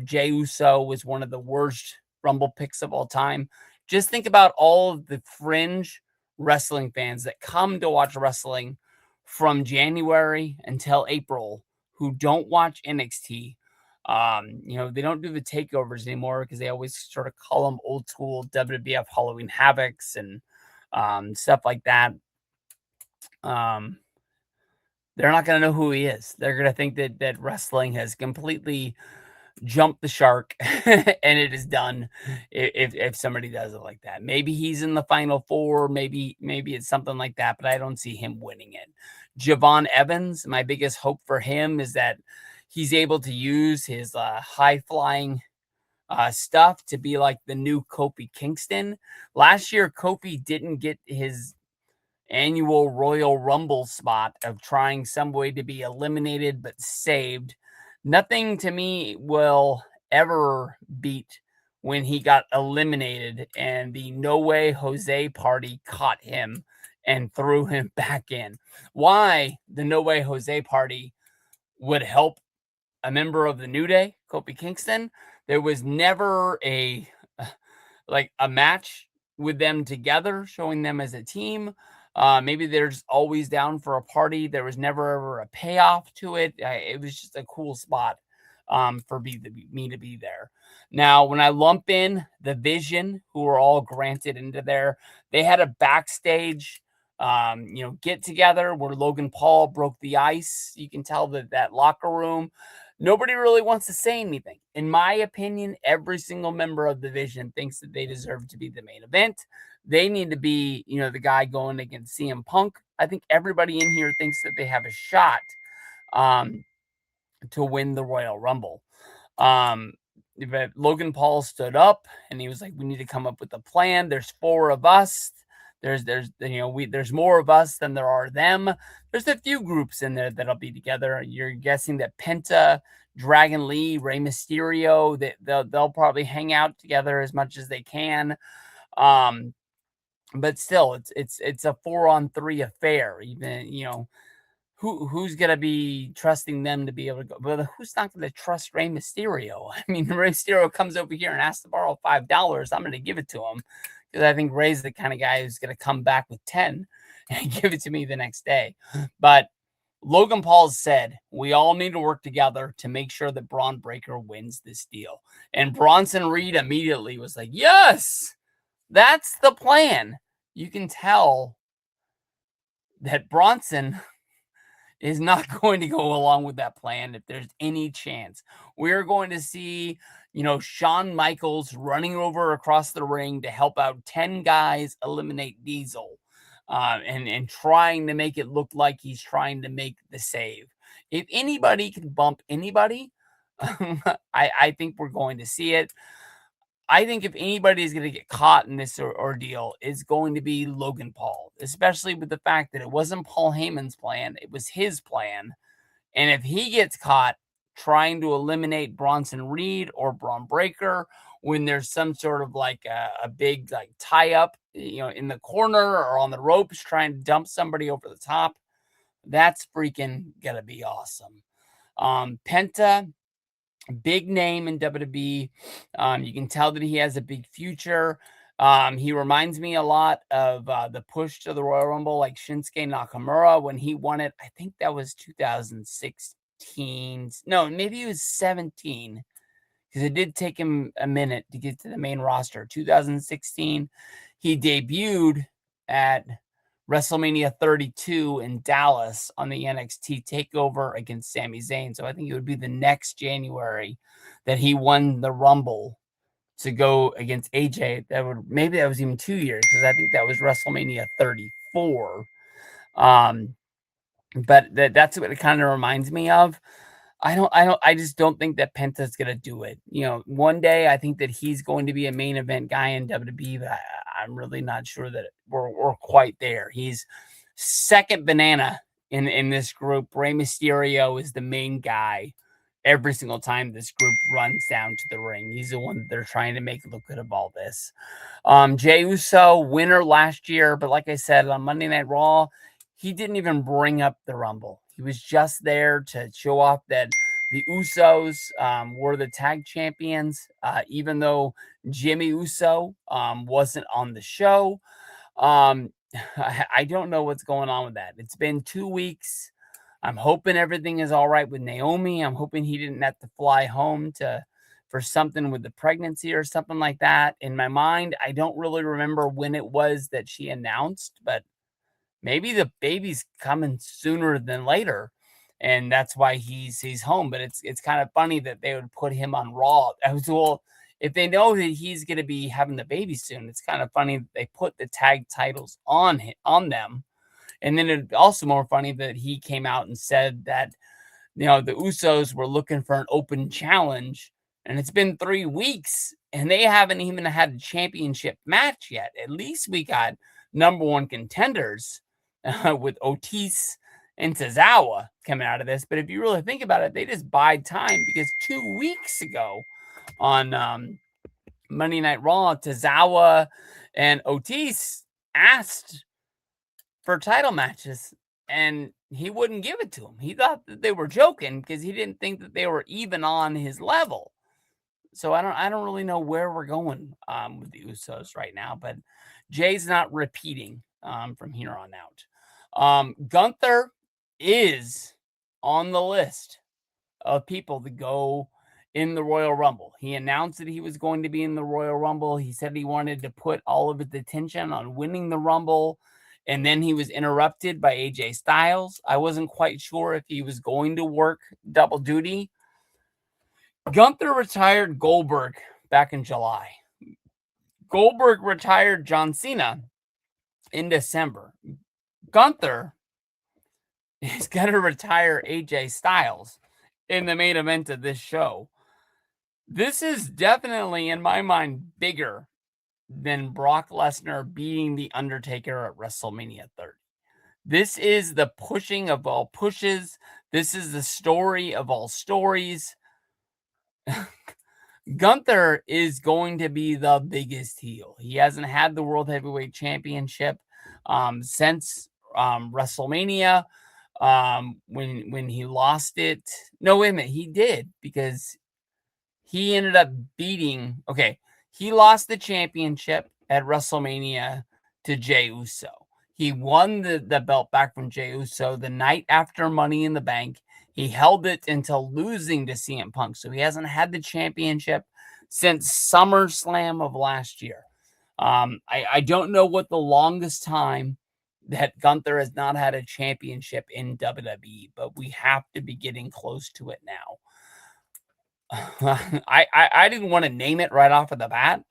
Jey Uso was one of the worst Rumble picks of all time. Just think about all of the fringe wrestling fans that come to watch wrestling from January until April who don't watch NXT. They don't do the takeovers anymore because they always sort of call them old school WWF Halloween Havocs and stuff like that. They're not going to know who he is. They're going to think that wrestling has completely jump the shark and it is done if somebody does it like that. Maybe he's in the final four, maybe it's something like that, but I don't see him winning it. Javon Evans, my biggest hope for him is that he's able to use his high flying stuff to be like the new Kofi Kingston. Last year, Kofi didn't get his annual Royal Rumble spot of trying some way to be eliminated but saved. Nothing to me will ever beat when he got eliminated and the No Way Jose party caught him and threw him back in. Why the No Way Jose party would help a member of the New Day, Kofi Kingston, there was never a like a match with them together, showing them as a team. Maybe they're just always down for a party. There was never ever a payoff to it. It was just a cool spot for me to be there. Now, when I lump in the Vision, who were all granted into there, they had a backstage, get together where Logan Paul broke the ice. You can tell that that locker room, nobody really wants to say anything. In my opinion, every single member of the Vision thinks that they deserve to be the main event. They need to be, the guy going against CM Punk. I think everybody in here thinks that they have a shot um, to win the Royal Rumble. Um, but Logan Paul stood up and he was like, "We need to come up with a plan. There's four of us. There's more of us than there are them. There's a few groups in there that'll be together. You're guessing that Penta, Dragon Lee, Rey Mysterio, that they'll probably hang out together as much as they can. Um, but still, it's a 4-on-3 affair. Even who's gonna be trusting them to be able to go? But who's not gonna trust Rey Mysterio? I mean, Rey Mysterio comes over here and asks to borrow $5. I'm gonna give it to him because I think Rey's the kind of guy who's gonna come back with 10 and give it to me the next day. But Logan Paul said we all need to work together to make sure that Braun Breaker wins this deal. And Bronson Reed immediately was like, "Yes, that's the plan." You can tell that Bronson is not going to go along with that plan if there's any chance. We're going to see, Shawn Michaels running over across the ring to help out 10 guys eliminate Diesel and trying to make it look like he's trying to make the save. If anybody can bump anybody, I think we're going to see it. I think if anybody is going to get caught in this ordeal, it's going to be Logan Paul, especially with the fact that it wasn't Paul Heyman's plan. It was his plan. And if he gets caught trying to eliminate Bronson Reed or Braun Breaker when there's some sort of like a big like tie up, in the corner or on the ropes trying to dump somebody over the top, that's freaking going to be awesome. Penta, big name in WWE. You can tell that he has a big future. He reminds me a lot of the push to the Royal Rumble, like Shinsuke Nakamura when he won it. I think that was 2016. No, maybe it was 17 because it did take him a minute to get to the main roster. 2016, he debuted at WrestleMania 32 in Dallas on the NXT takeover against Sami Zayn. So I think it would be the next January that he won the Rumble to go against AJ. That was even 2 years because I think that was WrestleMania 34. But that's what it kind of reminds me of. I just don't think that Penta's gonna do it. One day I think that he's going to be a main event guy in WWE, but I'm really not sure that we're quite there. He's second banana in this group. Rey Mysterio is the main guy every single time this group runs down to the ring. He's the one that they're trying to make look good of all this. Jey Uso, winner last year, but like I said on Monday Night Raw, he didn't even bring up the Rumble. He was just there to show off that the Usos were the tag champions, even though Jimmy Uso wasn't on the show. I don't know what's going on with that. It's been 2 weeks. I'm hoping everything is all right with Naomi. I'm hoping he didn't have to fly home for something with the pregnancy or something like that. In my mind, I don't really remember when it was that she announced, but maybe the baby's coming sooner than later. and that's why he's home. But it's kind of funny that they would put him on Raw. I was well, if they know that he's going to be having the baby soon, it's kind of funny that they put the tag titles on them. And then it's also more funny that he came out and said that the Usos were looking for an open challenge, and it's been 3 weeks, and they haven't even had a championship match yet. At least we got number one contenders with Otis and Tozawa coming out of this. But if you really think about it, they just bide time because 2 weeks ago on Monday Night Raw, Tozawa and Otis asked for title matches, and he wouldn't give it to him. He thought that they were joking because he didn't think that they were even on his level. So I don't really know where we're going with the Usos right now, but Jay's not repeating from here on out. Gunther is on the list of people to go in the Royal Rumble. He announced that he was going to be in the Royal Rumble. He said he wanted to put all of his attention on winning the Rumble. And then he was interrupted by AJ Styles. I wasn't quite sure if he was going to work double duty. Gunther retired Goldberg back in July. Goldberg retired John Cena in December. Gunther is going to retire AJ Styles in the main event of this show. This is definitely, in my mind, bigger than Brock Lesnar beating The Undertaker at WrestleMania 30. This is the pushing of all pushes. This is the story of all stories. Gunther is going to be the biggest heel. He hasn't had the World Heavyweight Championship since WrestleMania when he lost it. No, wait a minute. He did, because he ended up beating. Okay, he lost the championship at WrestleMania to Jey Uso. He won the belt back from Jey Uso the night after Money in the Bank. He held it until losing to CM Punk. So he hasn't had the championship since SummerSlam of last year. I don't know what the longest time that Gunther has not had a championship in WWE, but we have to be getting close to it now. I didn't want to name it right off of the bat,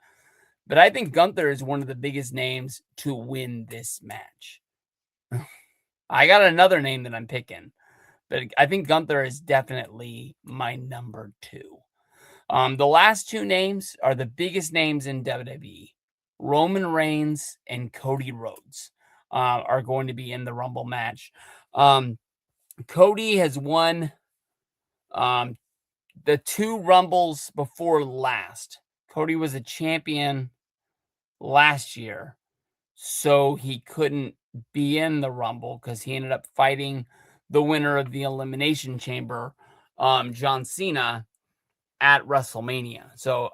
but I think Gunther is one of the biggest names to win this match. I got another name that I'm picking, but I think Gunther is definitely my number 2. The last 2 names are the biggest names in WWE. Roman Reigns and Cody Rhodes are going to be in the Rumble match. Cody has won the 2 Rumbles before last. Cody was a champion last year, so he couldn't be in the Rumble because he ended up fighting the winner of the Elimination Chamber, John Cena, at WrestleMania. So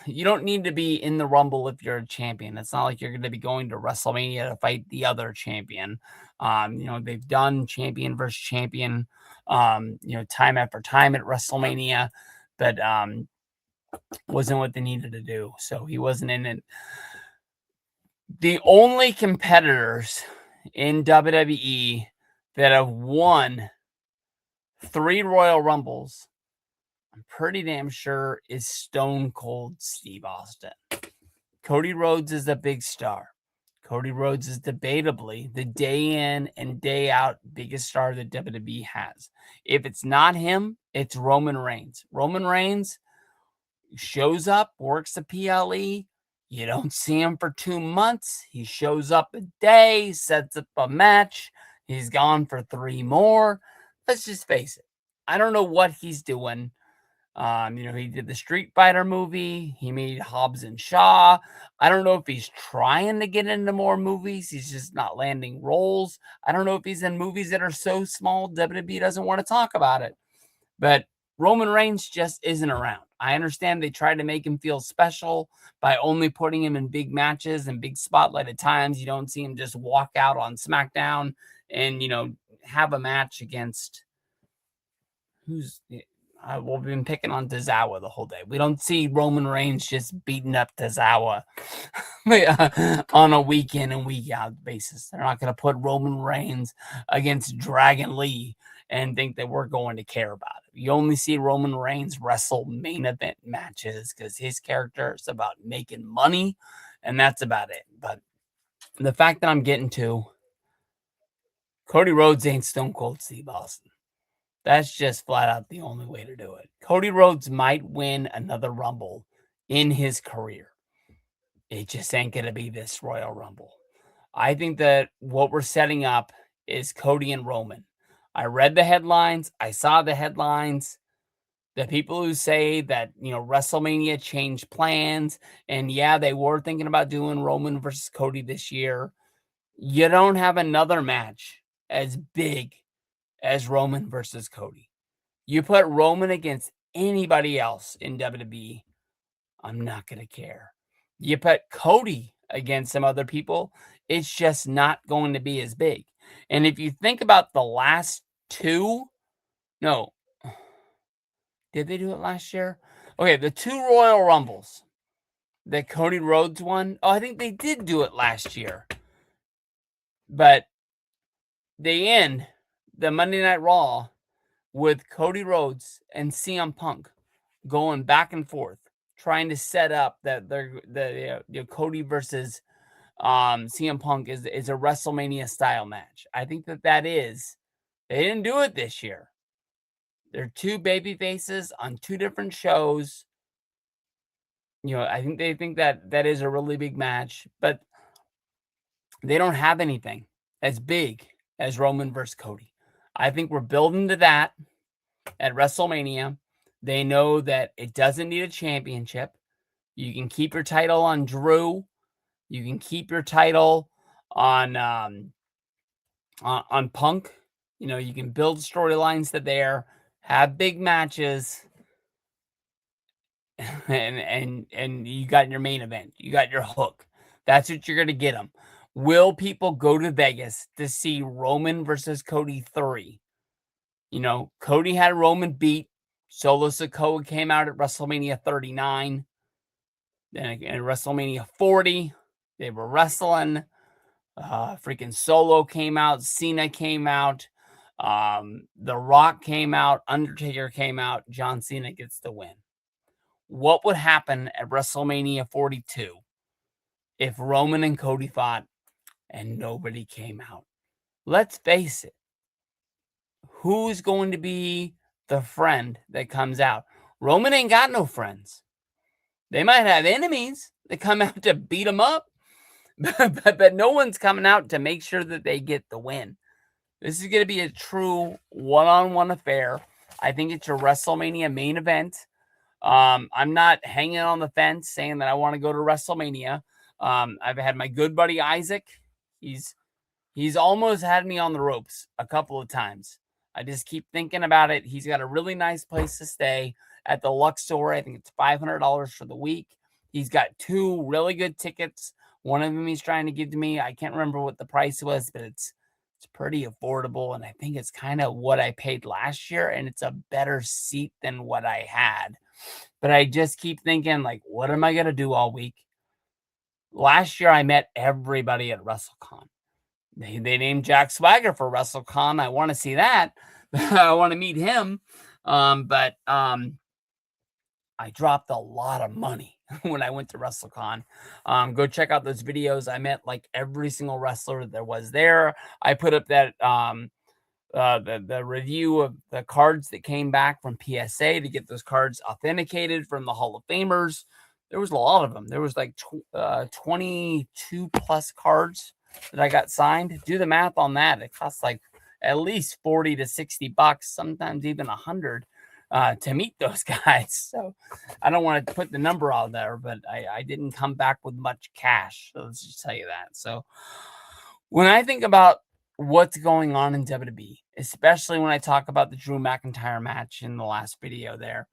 you don't need to be in the Rumble if you're a champion. It's not like you're going to be going to WrestleMania to fight the other champion. They've done champion versus champion, time after time at WrestleMania, but wasn't what they needed to do. So he wasn't in it. The only competitors in WWE that have won 3 Royal Rumbles, I'm pretty damn sure, is Stone Cold Steve Austin. Cody Rhodes is a big star. Cody Rhodes is debatably the day in and day out biggest star that WWE has. If it's not him, it's Roman Reigns. Roman Reigns shows up, works the PLE. You don't see him for 2 months. He shows up a day, sets up a match. He's gone for 3 more. Let's just face it. I don't know what he's doing. He did the Street Fighter movie. He made Hobbs and Shaw. I don't know if he's trying to get into more movies. He's just not landing roles. I don't know if he's in movies that are so small WWE doesn't want to talk about it. But Roman Reigns just isn't around. I understand they tried to make him feel special by only putting him in big matches and big spotlight at times. You don't see him just walk out on SmackDown and, have a match against we've been picking on Tozawa the whole day. We don't see Roman Reigns just beating up Tozawa on a week in and week out basis. They're not going to put Roman Reigns against Dragon Lee and think that we're going to care about it. You only see Roman Reigns wrestle main event matches because his character is about making money, and that's about it. But the fact that I'm getting to, Cody Rhodes ain't Stone Cold Steve Austin. That's just flat out the only way to do it. Cody Rhodes might win another Rumble in his career. It just ain't going to be this Royal Rumble. I think that what we're setting up is Cody and Roman. I read the headlines. I saw the headlines. The people who say that, WrestleMania changed plans, and yeah, they were thinking about doing Roman versus Cody this year. You don't have another match as big as Roman versus Cody. You put Roman against anybody else in WWE, I'm not going to care. You put Cody against some other people, it's just not going to be as big. And if you think about the last two, no, did they do it last year? Okay, the two Royal Rumbles that Cody Rhodes won. Oh, I think they did do it last year. But they end the Monday Night Raw with Cody Rhodes and CM Punk going back and forth, trying to set up that Cody versus CM Punk is a WrestleMania style match. I think that is. They didn't do it this year. They're two baby faces on two different shows. I think they think that is a really big match, but they don't have anything as big as Roman versus Cody. I think we're building to that at WrestleMania. They know that it doesn't need a championship. You can keep your title on Drew. You can keep your title on Punk. You can build storylines there, have big matches, and you got your main event. You got your hook. That's what you're gonna get them. Will people go to Vegas to see Roman versus Cody 3? Cody had Roman beat. Solo Sikoa came out at WrestleMania 39. Then at WrestleMania 40, they were wrestling. Freaking Solo came out. Cena came out. The Rock came out. Undertaker came out. John Cena gets the win. What would happen at WrestleMania 42 if Roman and Cody fought and nobody came out? Let's face it. Who's going to be the friend that comes out? Roman ain't got no friends. They might have enemies that come out to beat them up, but no one's coming out to make sure that they get the win. This is going to be a true one-on-one affair. I think it's a WrestleMania main event. I'm not hanging on the fence saying that I want to go to WrestleMania. I've had my good buddy Isaac. He's almost had me on the ropes a couple of times. I just keep thinking about it. He's got a really nice place to stay at the Luxor. I think it's $500 for the week. He's got two really good tickets. One of them he's trying to give to me. I can't remember what the price was, but it's pretty affordable. And I think it's kind of what I paid last year. And it's a better seat than what I had. But I just keep thinking, what am I going to do all week? Last year, I met everybody at WrestleCon. They named Jack Swagger for WrestleCon. I want to see that. I want to meet him. But I dropped a lot of money when I went to WrestleCon. Go check out those videos. I met every single wrestler that was there. I put up that the review of the cards that came back from PSA to get those cards authenticated from the Hall of Famers. There was a lot of them. There was 22 plus cards that I got signed. Do the math on that. It costs at least $40 to $60, sometimes even $100 to meet those guys. So I don't want to put the number out there, but I didn't come back with much cash. So let's just tell you that. So when I think about what's going on in WWE, especially when I talk about the Drew McIntyre match in the last video there,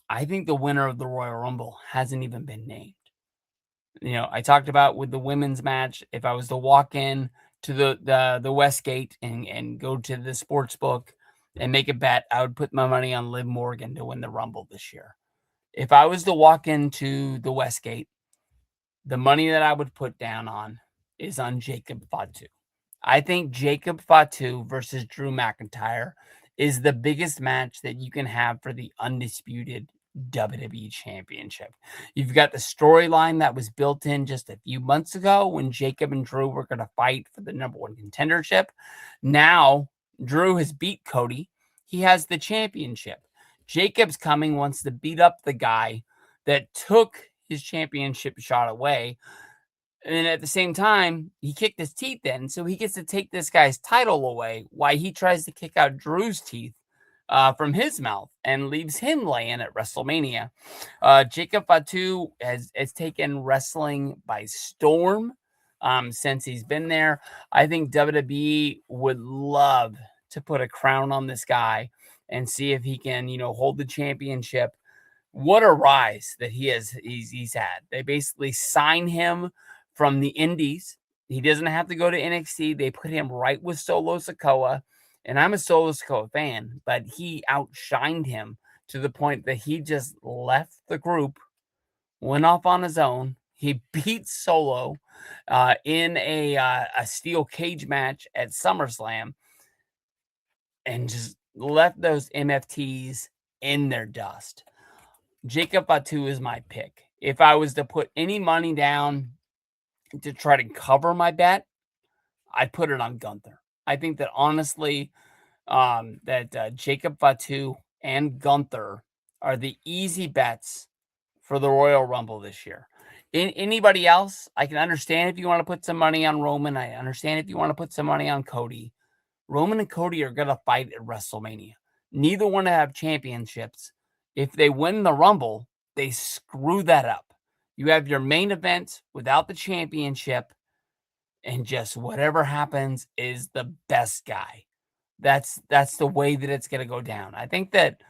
I think the winner of the Royal Rumble hasn't even been named. I talked about with the women's match, if I was to walk in to the Westgate and go to the sports book and make a bet, I would put my money on Liv Morgan to win the Rumble this year. If I was to walk into the Westgate, the money that I would put down on is on Jacob Fatu. I think Jacob Fatu versus Drew McIntyre is the biggest match that you can have for the undisputed WWE Championship. You've got the storyline that was built in just a few months ago when Jacob and Drew were going to fight for the number one contendership. Now, Drew has beat Cody. He has the championship. Jacob's coming, wants to beat up the guy that took his championship shot away. And at the same time, he kicked his teeth in, so he gets to take this guy's title away while he tries to kick out Drew's teeth from his mouth and leaves him laying at WrestleMania. Jacob Fatu has taken wrestling by storm since he's been there. I think WWE would love to put a crown on this guy and see if he can, hold the championship. What a rise that he's had. They basically sign him from the Indies. He doesn't have to go to NXT. They put him right with Solo Sikoa. And I'm a Solo Sikoa fan, but he outshined him to the point that he just left the group, went off on his own. He beat Solo in a steel cage match at SummerSlam and just left those MFTs in their dust. Jacob Fatu is my pick. If I was to put any money down to try to cover my bet, I'd put it on Gunther. I think that honestly, that Jacob Fatu and Gunther are the easy bets for the Royal Rumble this year. Anybody else, I can understand if you want to put some money on Roman. I understand if you want to put some money on Cody. Roman and Cody are going to fight at WrestleMania. Neither one have championships. If they win the Rumble, they screw that up. You have your main event without the championship, and just whatever happens is the best guy. That's the way that it's going to go down. I think that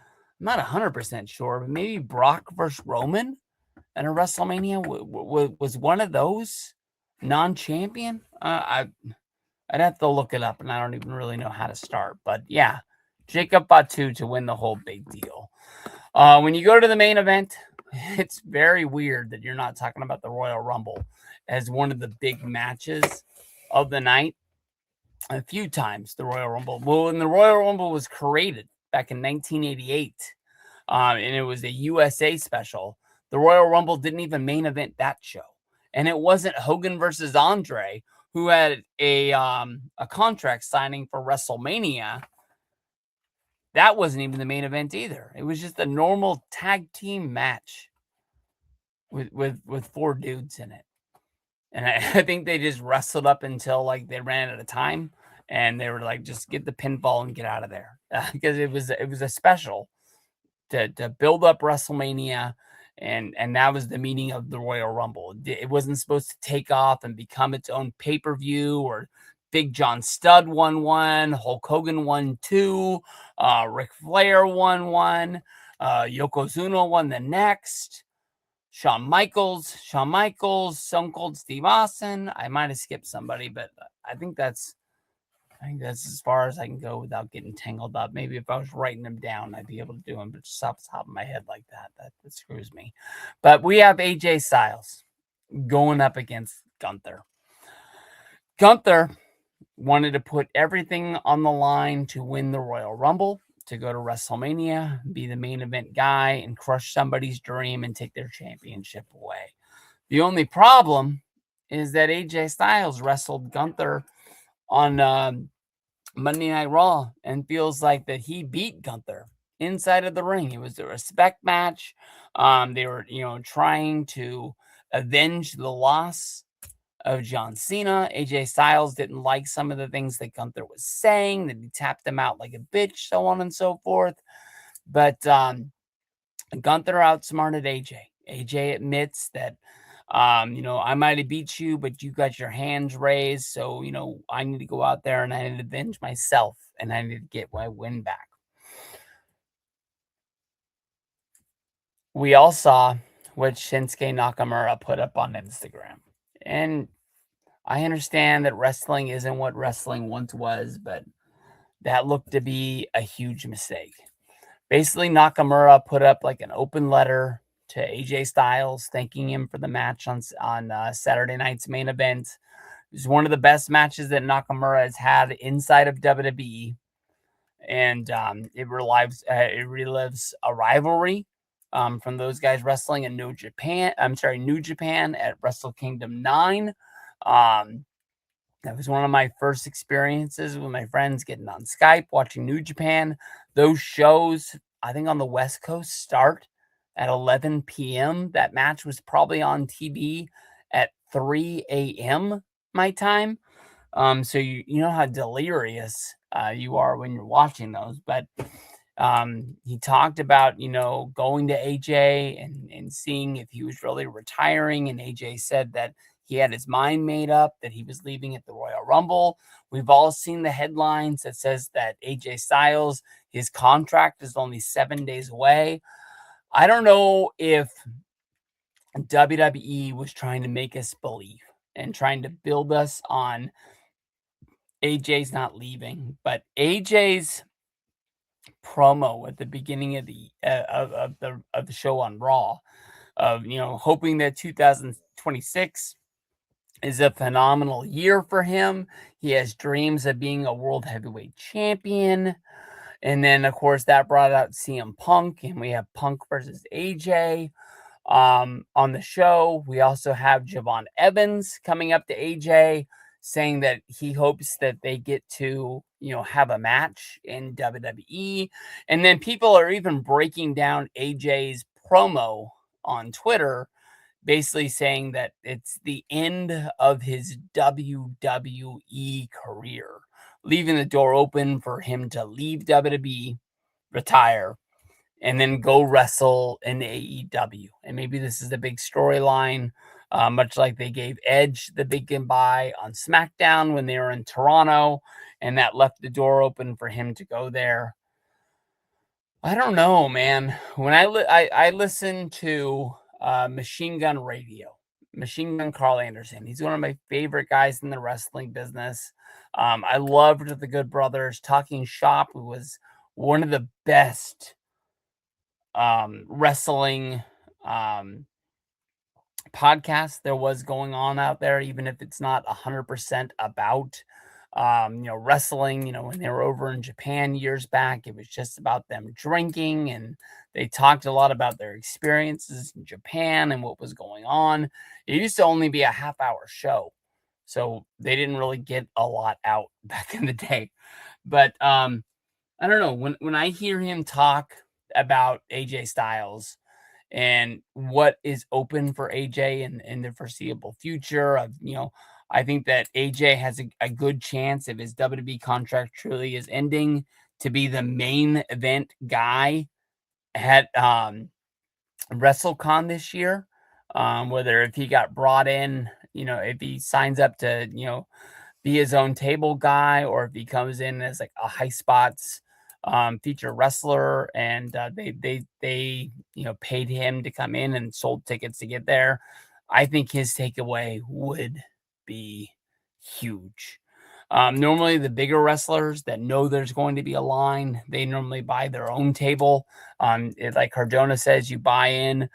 I'm not 100% sure, but maybe Brock versus Roman and a WrestleMania was one of those non-champion. I'd have to look it up, and I don't even really know how to start. But yeah, Jacob Fatu to win the whole big deal. When you go to the main event, it's very weird that you're not talking about the Royal Rumble as one of the big matches of the night. A few times the Royal Rumble. Well, when the Royal Rumble was created back in 1988, and it was a USA special, the Royal Rumble didn't even main event that show. And it wasn't Hogan versus Andre, who had a contract signing for WrestleMania. That wasn't even the main event either. It was just a normal tag team match with four dudes in it. And I think they just wrestled up until like they ran out of time, and they were like, just get the pinfall and get out of there, because it was a special to build up WrestleMania, and that was the meaning of the Royal Rumble. It wasn't supposed to take off and become its own pay-per-view, or Big John Studd won one, Hulk Hogan won two, Ric Flair won one, Yokozuna won the next. Shawn Michaels, Stone Cold Steve Austin. I might have skipped somebody, but I think that's as far as I can go without getting tangled up. Maybe if I was writing them down, I'd be able to do them, but just off the top of my head like that screws me. But we have AJ Styles going up against Gunther. Gunther wanted to put everything on the line to win the Royal Rumble, to go to WrestleMania, be the main event guy, and crush somebody's dream and take their championship away. The only problem is that AJ Styles wrestled Gunther on Monday Night Raw and feels like that he beat Gunther inside of the ring. It was a respect match. They were, trying to avenge the loss of John Cena. AJ Styles didn't like some of the things that Gunther was saying, that he tapped him out like a bitch, so on and so forth. But Gunther outsmarted AJ. AJ admits that, I might have beat you, but you got your hands raised. So, I need to go out there and I need to avenge myself, and I need to get my win back. We all saw what Shinsuke Nakamura put up on Instagram. And I understand that wrestling isn't what wrestling once was, but that looked to be a huge mistake. Basically, Nakamura put up like an open letter to AJ Styles, thanking him for the match on Saturday night's main event. It was one of the best matches that Nakamura has had inside of WWE, and it relives a rivalry from those guys wrestling in New Japan. I'm sorry, New Japan at Wrestle Kingdom 9. Um, that was one of my first experiences with my friends getting on Skype, watching New Japan. Those shows, I think on the West Coast, start at 11 p.m. That match was probably on TV at 3 a.m. my time. So you know how delirious you are when you're watching those. But he talked about, going to AJ and seeing if he was really retiring. And AJ said that he had his mind made up that he was leaving at the Royal Rumble. We've all seen the headlines that says that AJ Styles, his contract is only 7 days away. I don't know if WWE was trying to make us believe and trying to build us on AJ's not leaving, but AJ's promo at the beginning of the show on Raw of hoping that 2026 is a phenomenal year for him. He has dreams of being a world heavyweight champion. And then of course that brought out CM Punk, and we have Punk versus AJ on the show. We also have Javon Evans coming up to AJ saying that he hopes that they get to, have a match in WWE. And then people are even breaking down AJ's promo on Twitter, basically saying that it's the end of his WWE career, leaving the door open for him to leave WWE, retire, and then go wrestle in AEW. And maybe this is a big storyline, much like they gave Edge the big goodbye on SmackDown when they were in Toronto, and that left the door open for him to go there. I don't know, man. When I listen to Machine Gun Radio, Machine Gun Carl Anderson, he's one of my favorite guys in the wrestling business. I loved the Good Brothers Talking Shop. It was one of the best wrestling podcast there was going on out there, even if it's not 100% about wrestling. When they were over in Japan years back, it was just about them drinking, and they talked a lot about their experiences in Japan and what was going on. It used to only be a half-hour show, so they didn't really get a lot out back in the day. But I don't know, when I hear him talk about AJ Styles and what is open for AJ in the foreseeable future of, I think that AJ has a good chance, if his WWE contract truly is ending, to be the main event guy at WrestleCon this year. Whether if he got brought in, if he signs up to, be his own table guy, or if he comes in as like a high spots feature wrestler, and they paid him to come in and sold tickets to get there. I think his takeaway would be huge. Normally the bigger wrestlers that know there's going to be a line, they normally buy their own table. Like Cardona says, you buy in,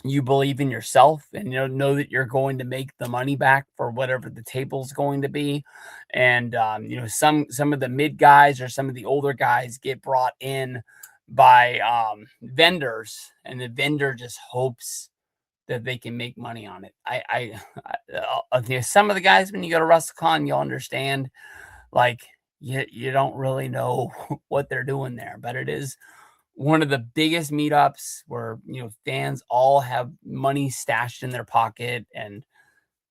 you believe in yourself, and know that you're going to make the money back for whatever the table's going to be. And some of the mid guys or some of the older guys get brought in by vendors, and the vendor just hopes that they can make money on it. Some of the guys, when you go to WrestleCon, you'll understand, like, you don't really know what they're doing there, but it is one of the biggest meetups where fans all have money stashed in their pocket, and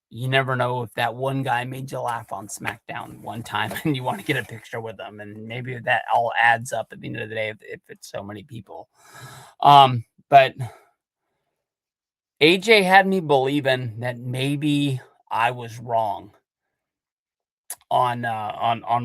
you never know if that one guy made you laugh on SmackDown one time and you want to get a picture with them, and maybe that all adds up at the end of the day if it's so many people. But AJ had me believing that maybe I was wrong on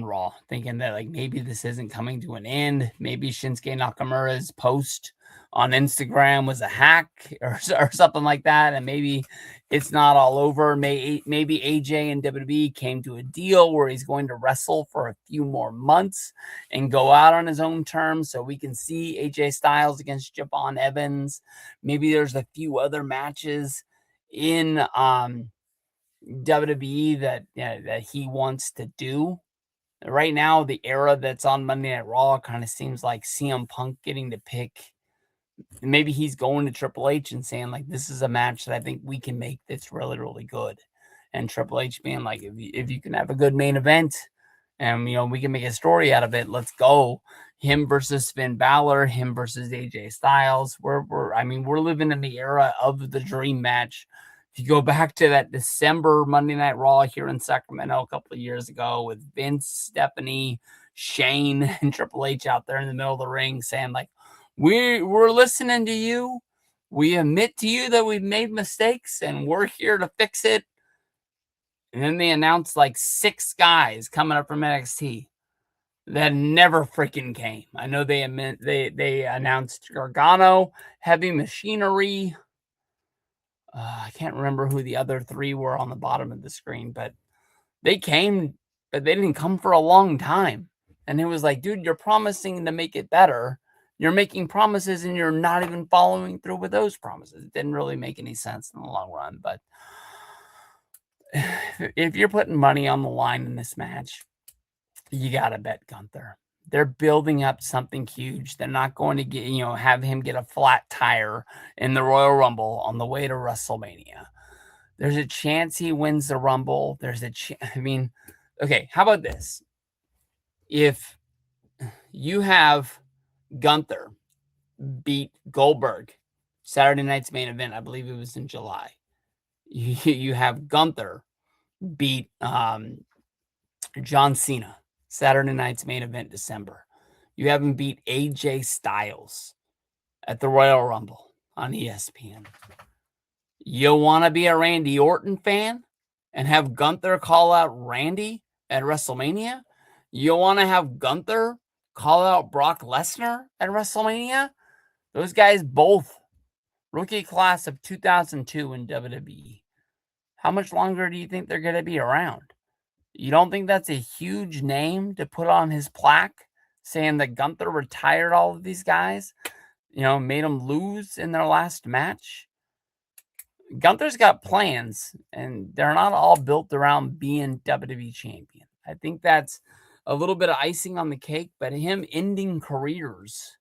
Raw, thinking that like maybe this isn't coming to an end. Maybe Shinsuke Nakamura's post on Instagram was a hack or something like that, and maybe it's not all over. Maybe AJ and WWE came to a deal where he's going to wrestle for a few more months and go out on his own terms, so we can see AJ Styles against Javon Evans. Maybe there's a few other matches in WWE that he wants to do. Right now, the era that's on Monday Night Raw kind of seems like CM Punk getting to pick. Maybe he's going to Triple H and saying, like, this is a match that I think we can make that's really, really good. And Triple H being like, if you can have a good main event and, we can make a story out of it, let's go. Him versus Finn Balor, him versus AJ Styles. We're living in the era of the dream match. If you go back to that December Monday Night Raw here in Sacramento a couple of years ago with Vince, Stephanie, Shane, and Triple H out there in the middle of the ring saying, like, we're listening to you. We admit to you that we've made mistakes and we're here to fix it. And then they announced like 6 guys coming up from NXT that never freaking came. I know they announced Gargano, Heavy Machinery. I can't remember who the other 3 were on the bottom of the screen, but they came, but they didn't come for a long time. And it was like, dude, you're promising to make it better. You're making promises and you're not even following through with those promises. It didn't really make any sense in the long run. But if you're putting money on the line in this match, you got to bet Gunther. They're building up something huge. They're not going to get, have him get a flat tire in the Royal Rumble on the way to WrestleMania. There's a chance he wins the Rumble. There's a chance. Okay, how about this? If you have Gunther beat Goldberg, Saturday night's main event, I believe it was in July. You have Gunther beat John Cena, Saturday night's main event, December. You have him beat AJ Styles at the Royal Rumble on ESPN. You want to be a Randy Orton fan and have Gunther call out Randy at WrestleMania? You want to have Gunther call out Brock Lesnar at WrestleMania? Those guys both rookie class of 2002 in WWE. How much longer do you think they're going to be around? You don't think that's a huge name to put on his plaque saying that Gunther retired all of these guys, made them lose in their last match? Gunther's got plans, and they're not all built around being WWE champion. I think that's a little bit of icing on the cake, but him ending careers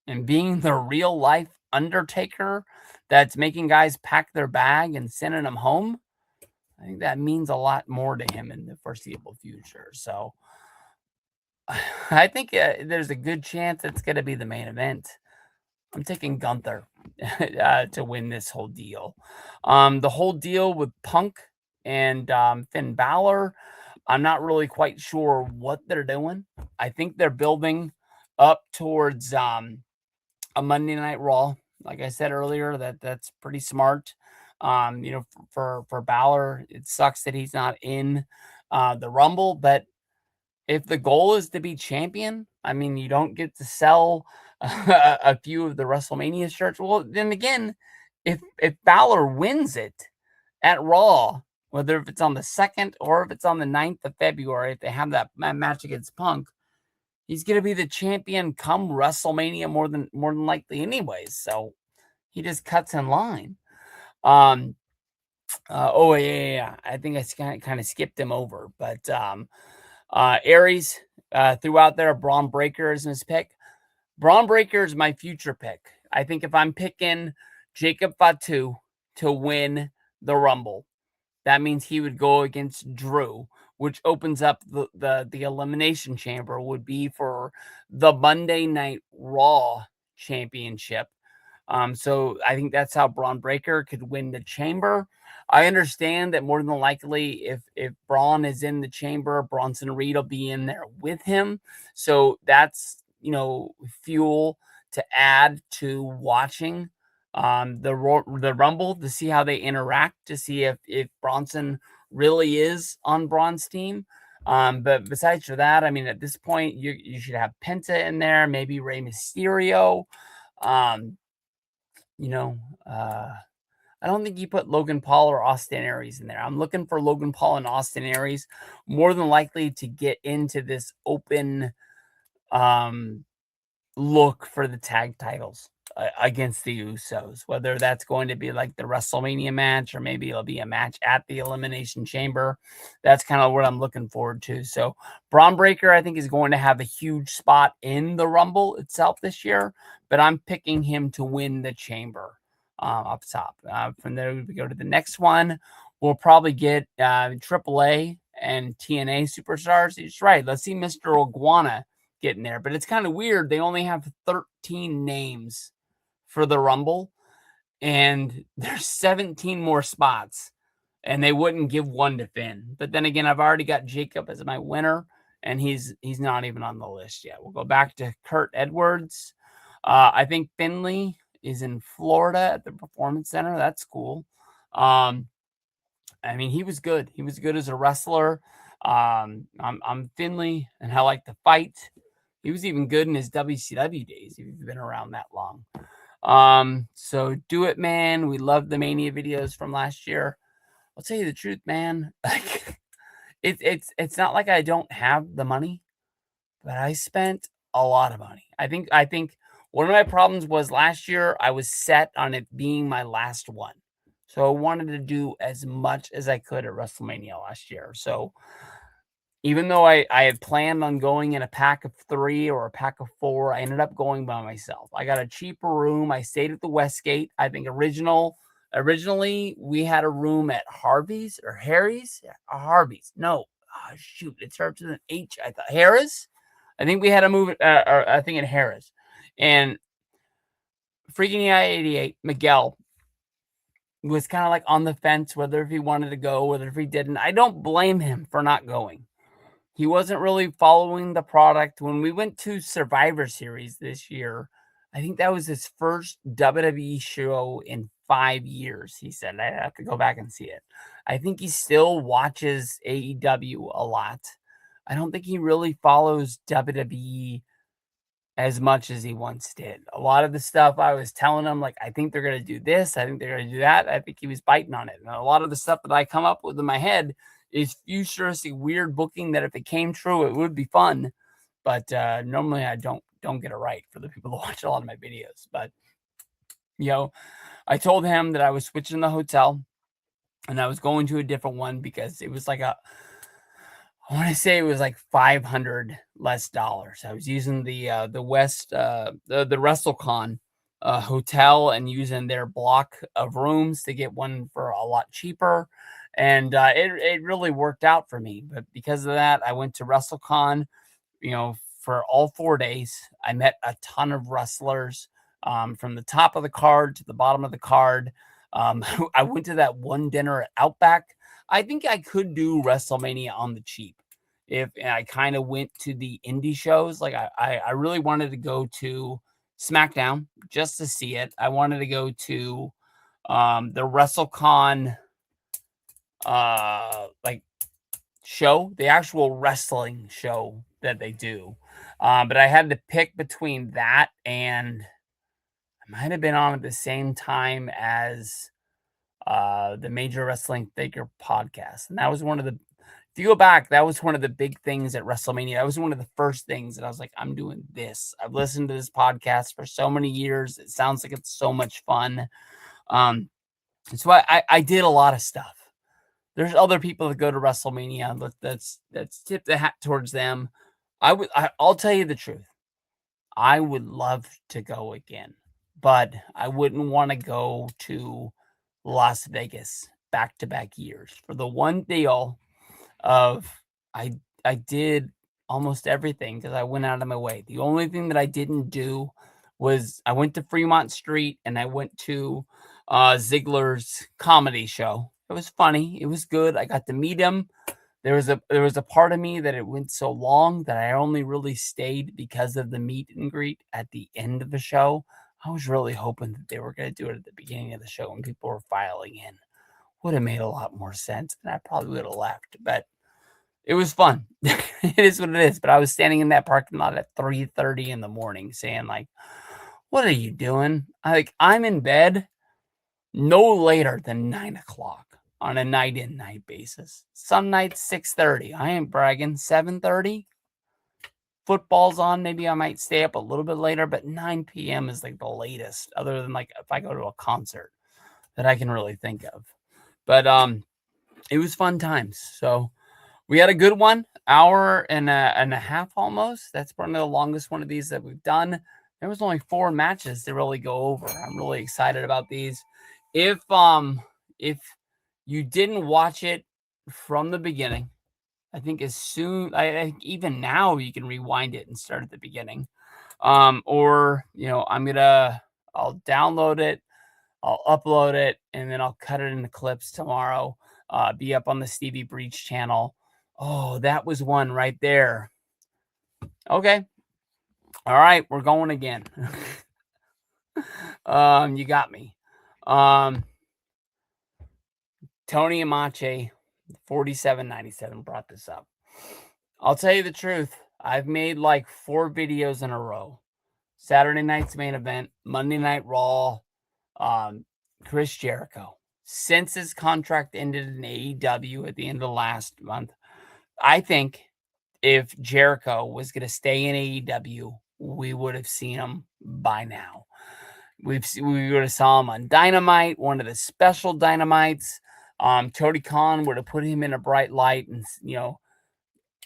and being the real life Undertaker that's making guys pack their bag and sending them home, I think that means a lot more to him in the foreseeable future. So I think there's a good chance it's going to be the main event. I'm taking Gunther to win this whole deal. The whole deal with Punk and Finn Balor, I'm not really quite sure what they're doing. I think they're building up towards a Monday Night Raw. Like I said earlier, that's pretty smart. For Balor, it sucks that he's not in the Rumble, but if the goal is to be champion, you don't get to sell a few of the WrestleMania shirts. Well, then again, if Balor wins it at Raw, whether if it's on the 2nd or if it's on the 9th of February, if they have that match against Punk, he's going to be the champion come WrestleMania more than likely anyways. So he just cuts in line. I think I kind of skipped him over, but Aries threw out there Braun Breaker as his pick. Braun Breaker is my future pick. I think if I'm picking Jacob Fatu to win the Rumble, that means he would go against Drew, which opens up the Elimination Chamber would be for the Monday Night Raw Championship. So I think that's how Braun Breaker could win the chamber. I understand that more than likely, if Braun is in the chamber, Bronson Reed will be in there with him. So that's, fuel to add to watching the Rumble to see how they interact, to see if Bronson really is on Braun's team. But besides for that, at this point, you should have Penta in there, maybe Rey Mysterio. you know, I don't think you put Logan Paul or Austin Aries in there. I'm looking for Logan Paul and Austin Aries more than likely to get into this open um, look for the tag titles against the Usos, whether that's going to be like the WrestleMania match or maybe it'll be a match at the Elimination Chamber. That's kind of what I'm looking forward to. So Braun Breaker, I think, is going to have a huge spot in the Rumble itself this year, but I'm picking him to win the Chamber up top. From there, we go to the next one. We'll probably get AAA and TNA superstars. He's right. Let's see Mr. Iguana getting there, but it's kind of weird. They only have 13 names for the Rumble, and there's 17 more spots, and they wouldn't give one to Finn. But then again, I've already got Jacob as my winner, and he's not even on the list yet. We'll go back to Kurt Edwards. I think Finley is in Florida at the Performance Center. That's cool. I mean, he was good. He was good as a wrestler. I'm Finley, and I like to fight. He was even good in his WCW days, if you've been around that long. So do it, man. We love the Mania videos from last year. I'll tell you the truth, man. Like it's not like I don't have the money, but I spent a lot of money. I think one of my problems was last year I was set on it being my last one. So I wanted to do as much as I could at WrestleMania last year. So even though I had planned on going in a pack of 3 or a pack of 4, I ended up going by myself. I got a cheaper room. I stayed at the Westgate. I think originally we had a room at Harvey's or Harry's. Yeah, Harvey's. No, shoot, it starts with an H. I thought Harris. I think we had a move. I think at Harris, and freaking I-88 Miguel was kind of like on the fence whether if he wanted to go, whether if he didn't. I don't blame him for not going. He wasn't really following the product. When we went to Survivor Series this year, I think that was his first WWE show in 5 years, he said. I have to go back and see it. I think he still watches AEW a lot. I don't think he really follows WWE as much as he once did. A lot of the stuff I was telling him, like, I think they're going to do this. I think they're going to do that. I think he was biting on it. And a lot of the stuff that I come up with in my head is futuristic weird booking that if it came true, it would be fun. But normally I don't get it right for the people that watch a lot of my videos. But, I told him that I was switching the hotel and I was going to a different one because it was like I want to say it was like $500 less dollars. I was using the WrestleCon hotel and using their block of rooms to get one for a lot cheaper. And it really worked out for me. But because of that, I went to WrestleCon, for all 4 days. I met a ton of wrestlers from the top of the card to the bottom of the card. I went to that one dinner at Outback. I think I could do WrestleMania on the cheap if I kind of went to the indie shows. Like I really wanted to go to SmackDown just to see it. I wanted to go to the WrestleCon like show, the actual wrestling show that they do. But I had to pick between that and I might have been on at the same time as the Major Wrestling Figure podcast. And that was one of the, if you go back, that was one of the big things at WrestleMania. That was one of the first things that I was like, I'm doing this. I've listened to this podcast for so many years. It sounds like it's so much fun. So I did a lot of stuff. There's other people that go to WrestleMania. Let's tip the hat towards them. I'll tell you the truth. I would love to go again, but I wouldn't want to go to Las Vegas back-to-back years for the one deal of I did almost everything because I went out of my way. The only thing that I didn't do was I went to Fremont Street and I went to Ziggler's comedy show. It was funny. It was good. I got to meet him. There was a part of me that it went so long that I only really stayed because of the meet and greet at the end of the show. I was really hoping that they were going to do it at the beginning of the show when people were filing in. Would have made a lot more sense, and I probably would have left. But it was fun. It is what it is. But I was standing in that parking lot at 3:30 in the morning saying, like, What are you doing? I'm in bed no later than 9 o'clock on a night in night basis. Some nights 6:30. I ain't bragging. 7:30. Football's on. Maybe I might stay up a little bit later, but 9 p.m. is like the latest, other than like if I go to a concert that I can really think of. But it was fun times. So we had a good one, hour and a half almost. That's probably the longest one of these that we've done. There was only 4 matches to really go over. I'm really excited about these. If you didn't watch it from the beginning, I think I think even now you can rewind it and start at the beginning. Or I'll download it, I'll upload it, and then I'll cut it into clips tomorrow. Be up on the Stevie Breach channel. Oh, that was one right there. Okay. All right, we're going again. You got me. Tony Amache, 4797 brought this up. I'll tell you the truth. I've made like 4 videos in a row. Saturday night's main event, Monday Night Raw, Chris Jericho. Since his contract ended in AEW at the end of last month, I think if Jericho was going to stay in AEW, we would have seen him by now. We would have saw him on Dynamite, one of the special Dynamites. Tony Khan would have put him in a bright light, and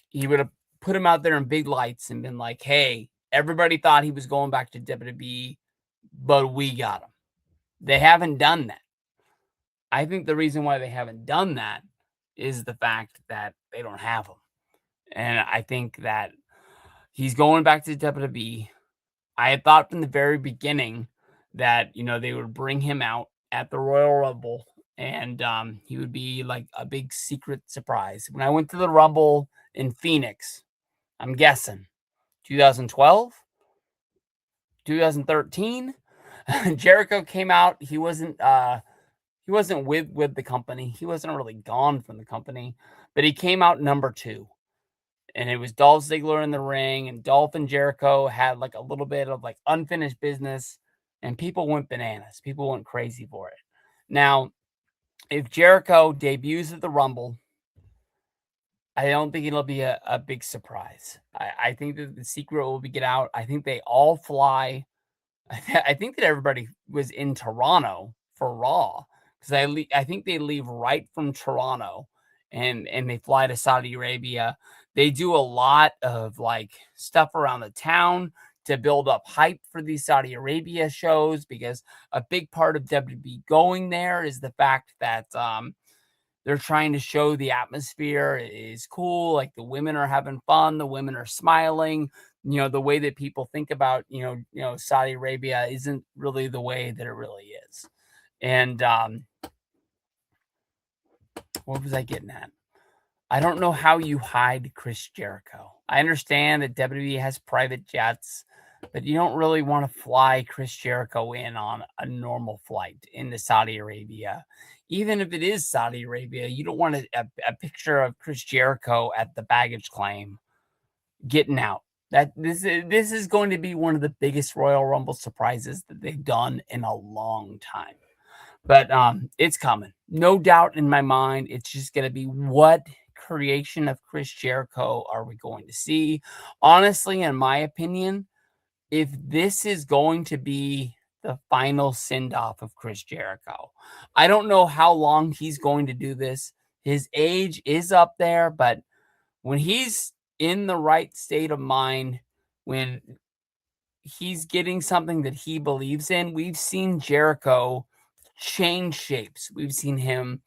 he would have put him out there in big lights and been like, "Hey, everybody thought he was going back to WWE, but we got him." They haven't done that. I think the reason why they haven't done that is the fact that they don't have him. And I think that he's going back to WWE. I had thought from the very beginning that, they would bring him out at the Royal Rumble and he would be like a big secret surprise. When I went to the Rumble in Phoenix, I'm guessing 2012, 2013, Jericho came out. He wasn't with the company. He wasn't really gone from the company, but he came out number 2. And it was Dolph Ziggler in the ring, and Dolph and Jericho had like a little bit of like unfinished business, and people went bananas. People went crazy for it. Now, if Jericho debuts at the Rumble, I don't think it'll be a big surprise. I think that the secret will be get out. I think they all fly. I think that everybody was in Toronto for Raw because I think they leave right from Toronto and they fly to Saudi Arabia. They do a lot of like stuff around the town to build up hype for these Saudi Arabia shows because a big part of WWE going there is the fact that they're trying to show the atmosphere is cool. Like the women are having fun, the women are smiling. The way that people think about, Saudi Arabia isn't really the way that it really is. And what was I getting at? I don't know how you hide Chris Jericho. I understand that WWE has private jets, but you don't really want to fly Chris Jericho in on a normal flight into Saudi Arabia. Even if it is Saudi Arabia, you don't want a picture of Chris Jericho at the baggage claim getting out. This is going to be one of the biggest Royal Rumble surprises that they've done in a long time. But it's coming. No doubt in my mind. It's just going to be what creation of Chris Jericho are we going to see? Honestly, in my opinion, if this is going to be the final send-off of Chris Jericho, I don't know how long he's going to do this. His age is up there, but when he's in the right state of mind, when he's getting something that he believes in, we've seen Jericho change shapes. We've seen him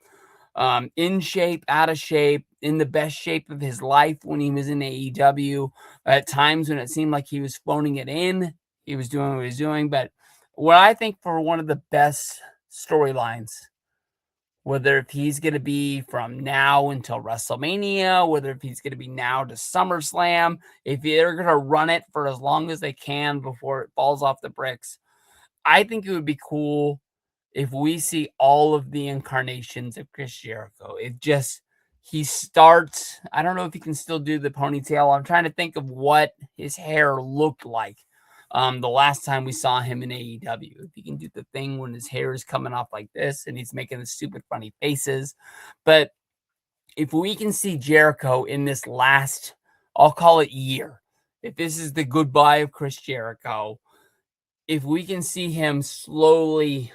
in shape, out of shape, in the best shape of his life when he was in AEW. At times when it seemed like he was phoning it in, he was doing what he was doing. But what I think for one of the best storylines, whether if he's going to be from now until WrestleMania, whether if he's going to be now to SummerSlam, if they're going to run it for as long as they can before it falls off the bricks, I think it would be cool if we see all of the incarnations of Chris Jericho. He starts, I don't know if he can still do the ponytail. I'm trying to think of what his hair looked like the last time we saw him in AEW. If he can do the thing when his hair is coming off like this and he's making the stupid funny faces. But if we can see Jericho in this last, I'll call it year, if this is the goodbye of Chris Jericho, if we can see him slowly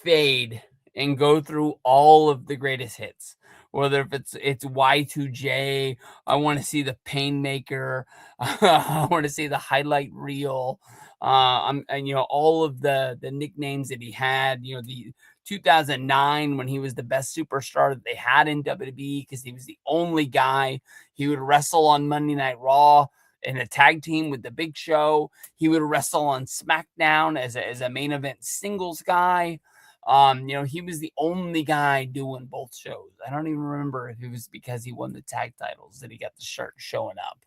fade and go through all of the greatest hits, whether if it's Y2J, I want to see the Painmaker, I want to see the highlight reel, and all of the nicknames that he had, the 2009 when he was the best superstar that they had in WWE because he was the only guy. He would wrestle on Monday Night Raw in a tag team with the Big Show. He would wrestle on SmackDown as a main event singles guy. He was the only guy doing both shows. I don't even remember if it was because he won the tag titles that he got the shirt showing up.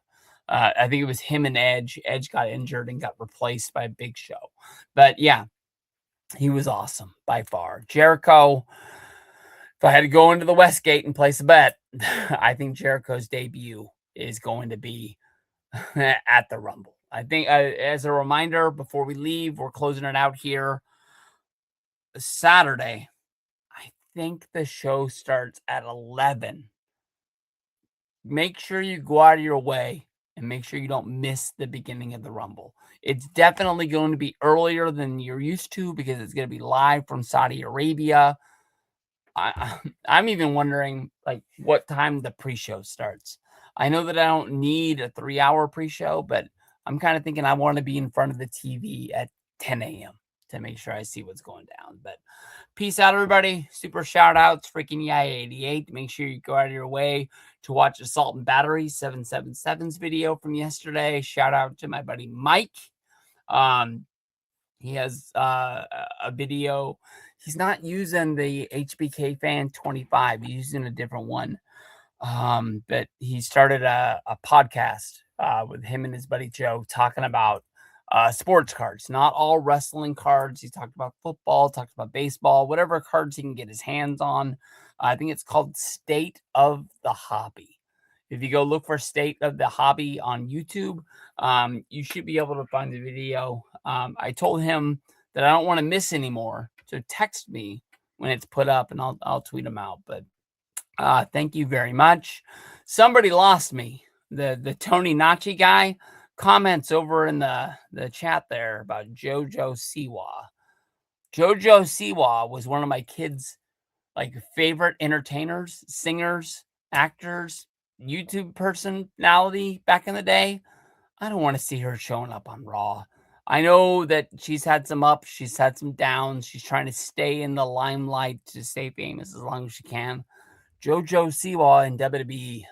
I think it was him and Edge. Edge got injured and got replaced by Big Show. But yeah, he was awesome by far. Jericho, if I had to go into the Westgate and place a bet, I think Jericho's debut is going to be at the Rumble. I think as a reminder, before we leave, we're closing it out here. Saturday, I think the show starts at 11. Make sure you go out of your way and make sure you don't miss the beginning of the Rumble. It's definitely going to be earlier than you're used to because it's going to be live from Saudi Arabia. I'm even wondering like what time the pre-show starts. I know that I don't need a 3-hour pre-show, but I'm kind of thinking I want to be in front of the TV at 10 a.m. to make sure I see what's going down. But peace out, everybody. Super shout outs, freaking Yay88. Make sure you go out of your way to watch Assault and Battery 777's video from yesterday. Shout out to my buddy Mike. He has a video. He's not using the HBK Fan 25. He's using a different one. But he started a podcast with him and his buddy Joe talking about sports cards, not all wrestling cards. He talked about football, talked about baseball, whatever cards he can get his hands on. I think it's called State of the Hobby. If you go look for State of the Hobby on YouTube, you should be able to find the video. I told him that I don't want to miss anymore, so text me when it's put up and I'll tweet them out. But thank you very much. Somebody lost me. The Tony Nachi guy comments over in the chat there about JoJo Siwa. JoJo Siwa was one of my kids' like favorite entertainers, singers, actors, YouTube personality back in the day. I don't want to see her showing up on Raw. I know that she's had some ups, she's had some downs. She's trying to stay in the limelight to stay famous as long as she can. JoJo Siwa in WWE,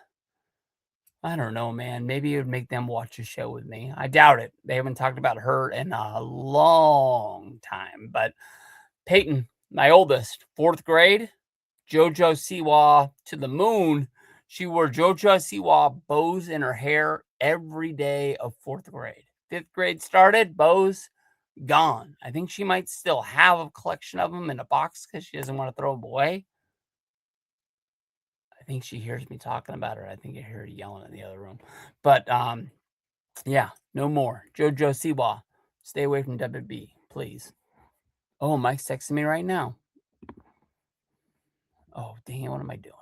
I don't know, man. Maybe it would make them watch a show with me. I doubt it. They haven't talked about her in a long time. But Peyton, my oldest, 4th grade, JoJo Siwa to the moon. She wore JoJo Siwa bows in her hair every day of 4th grade. 5th grade started, bows gone. I think she might still have a collection of them in a box because she doesn't want to throw them away. I think she hears me talking about her. I think I hear her yelling in the other room. But yeah, no more. JoJo Siwa, stay away from WB, please. Oh, Mike's texting me right now. Oh, dang it, what am I doing?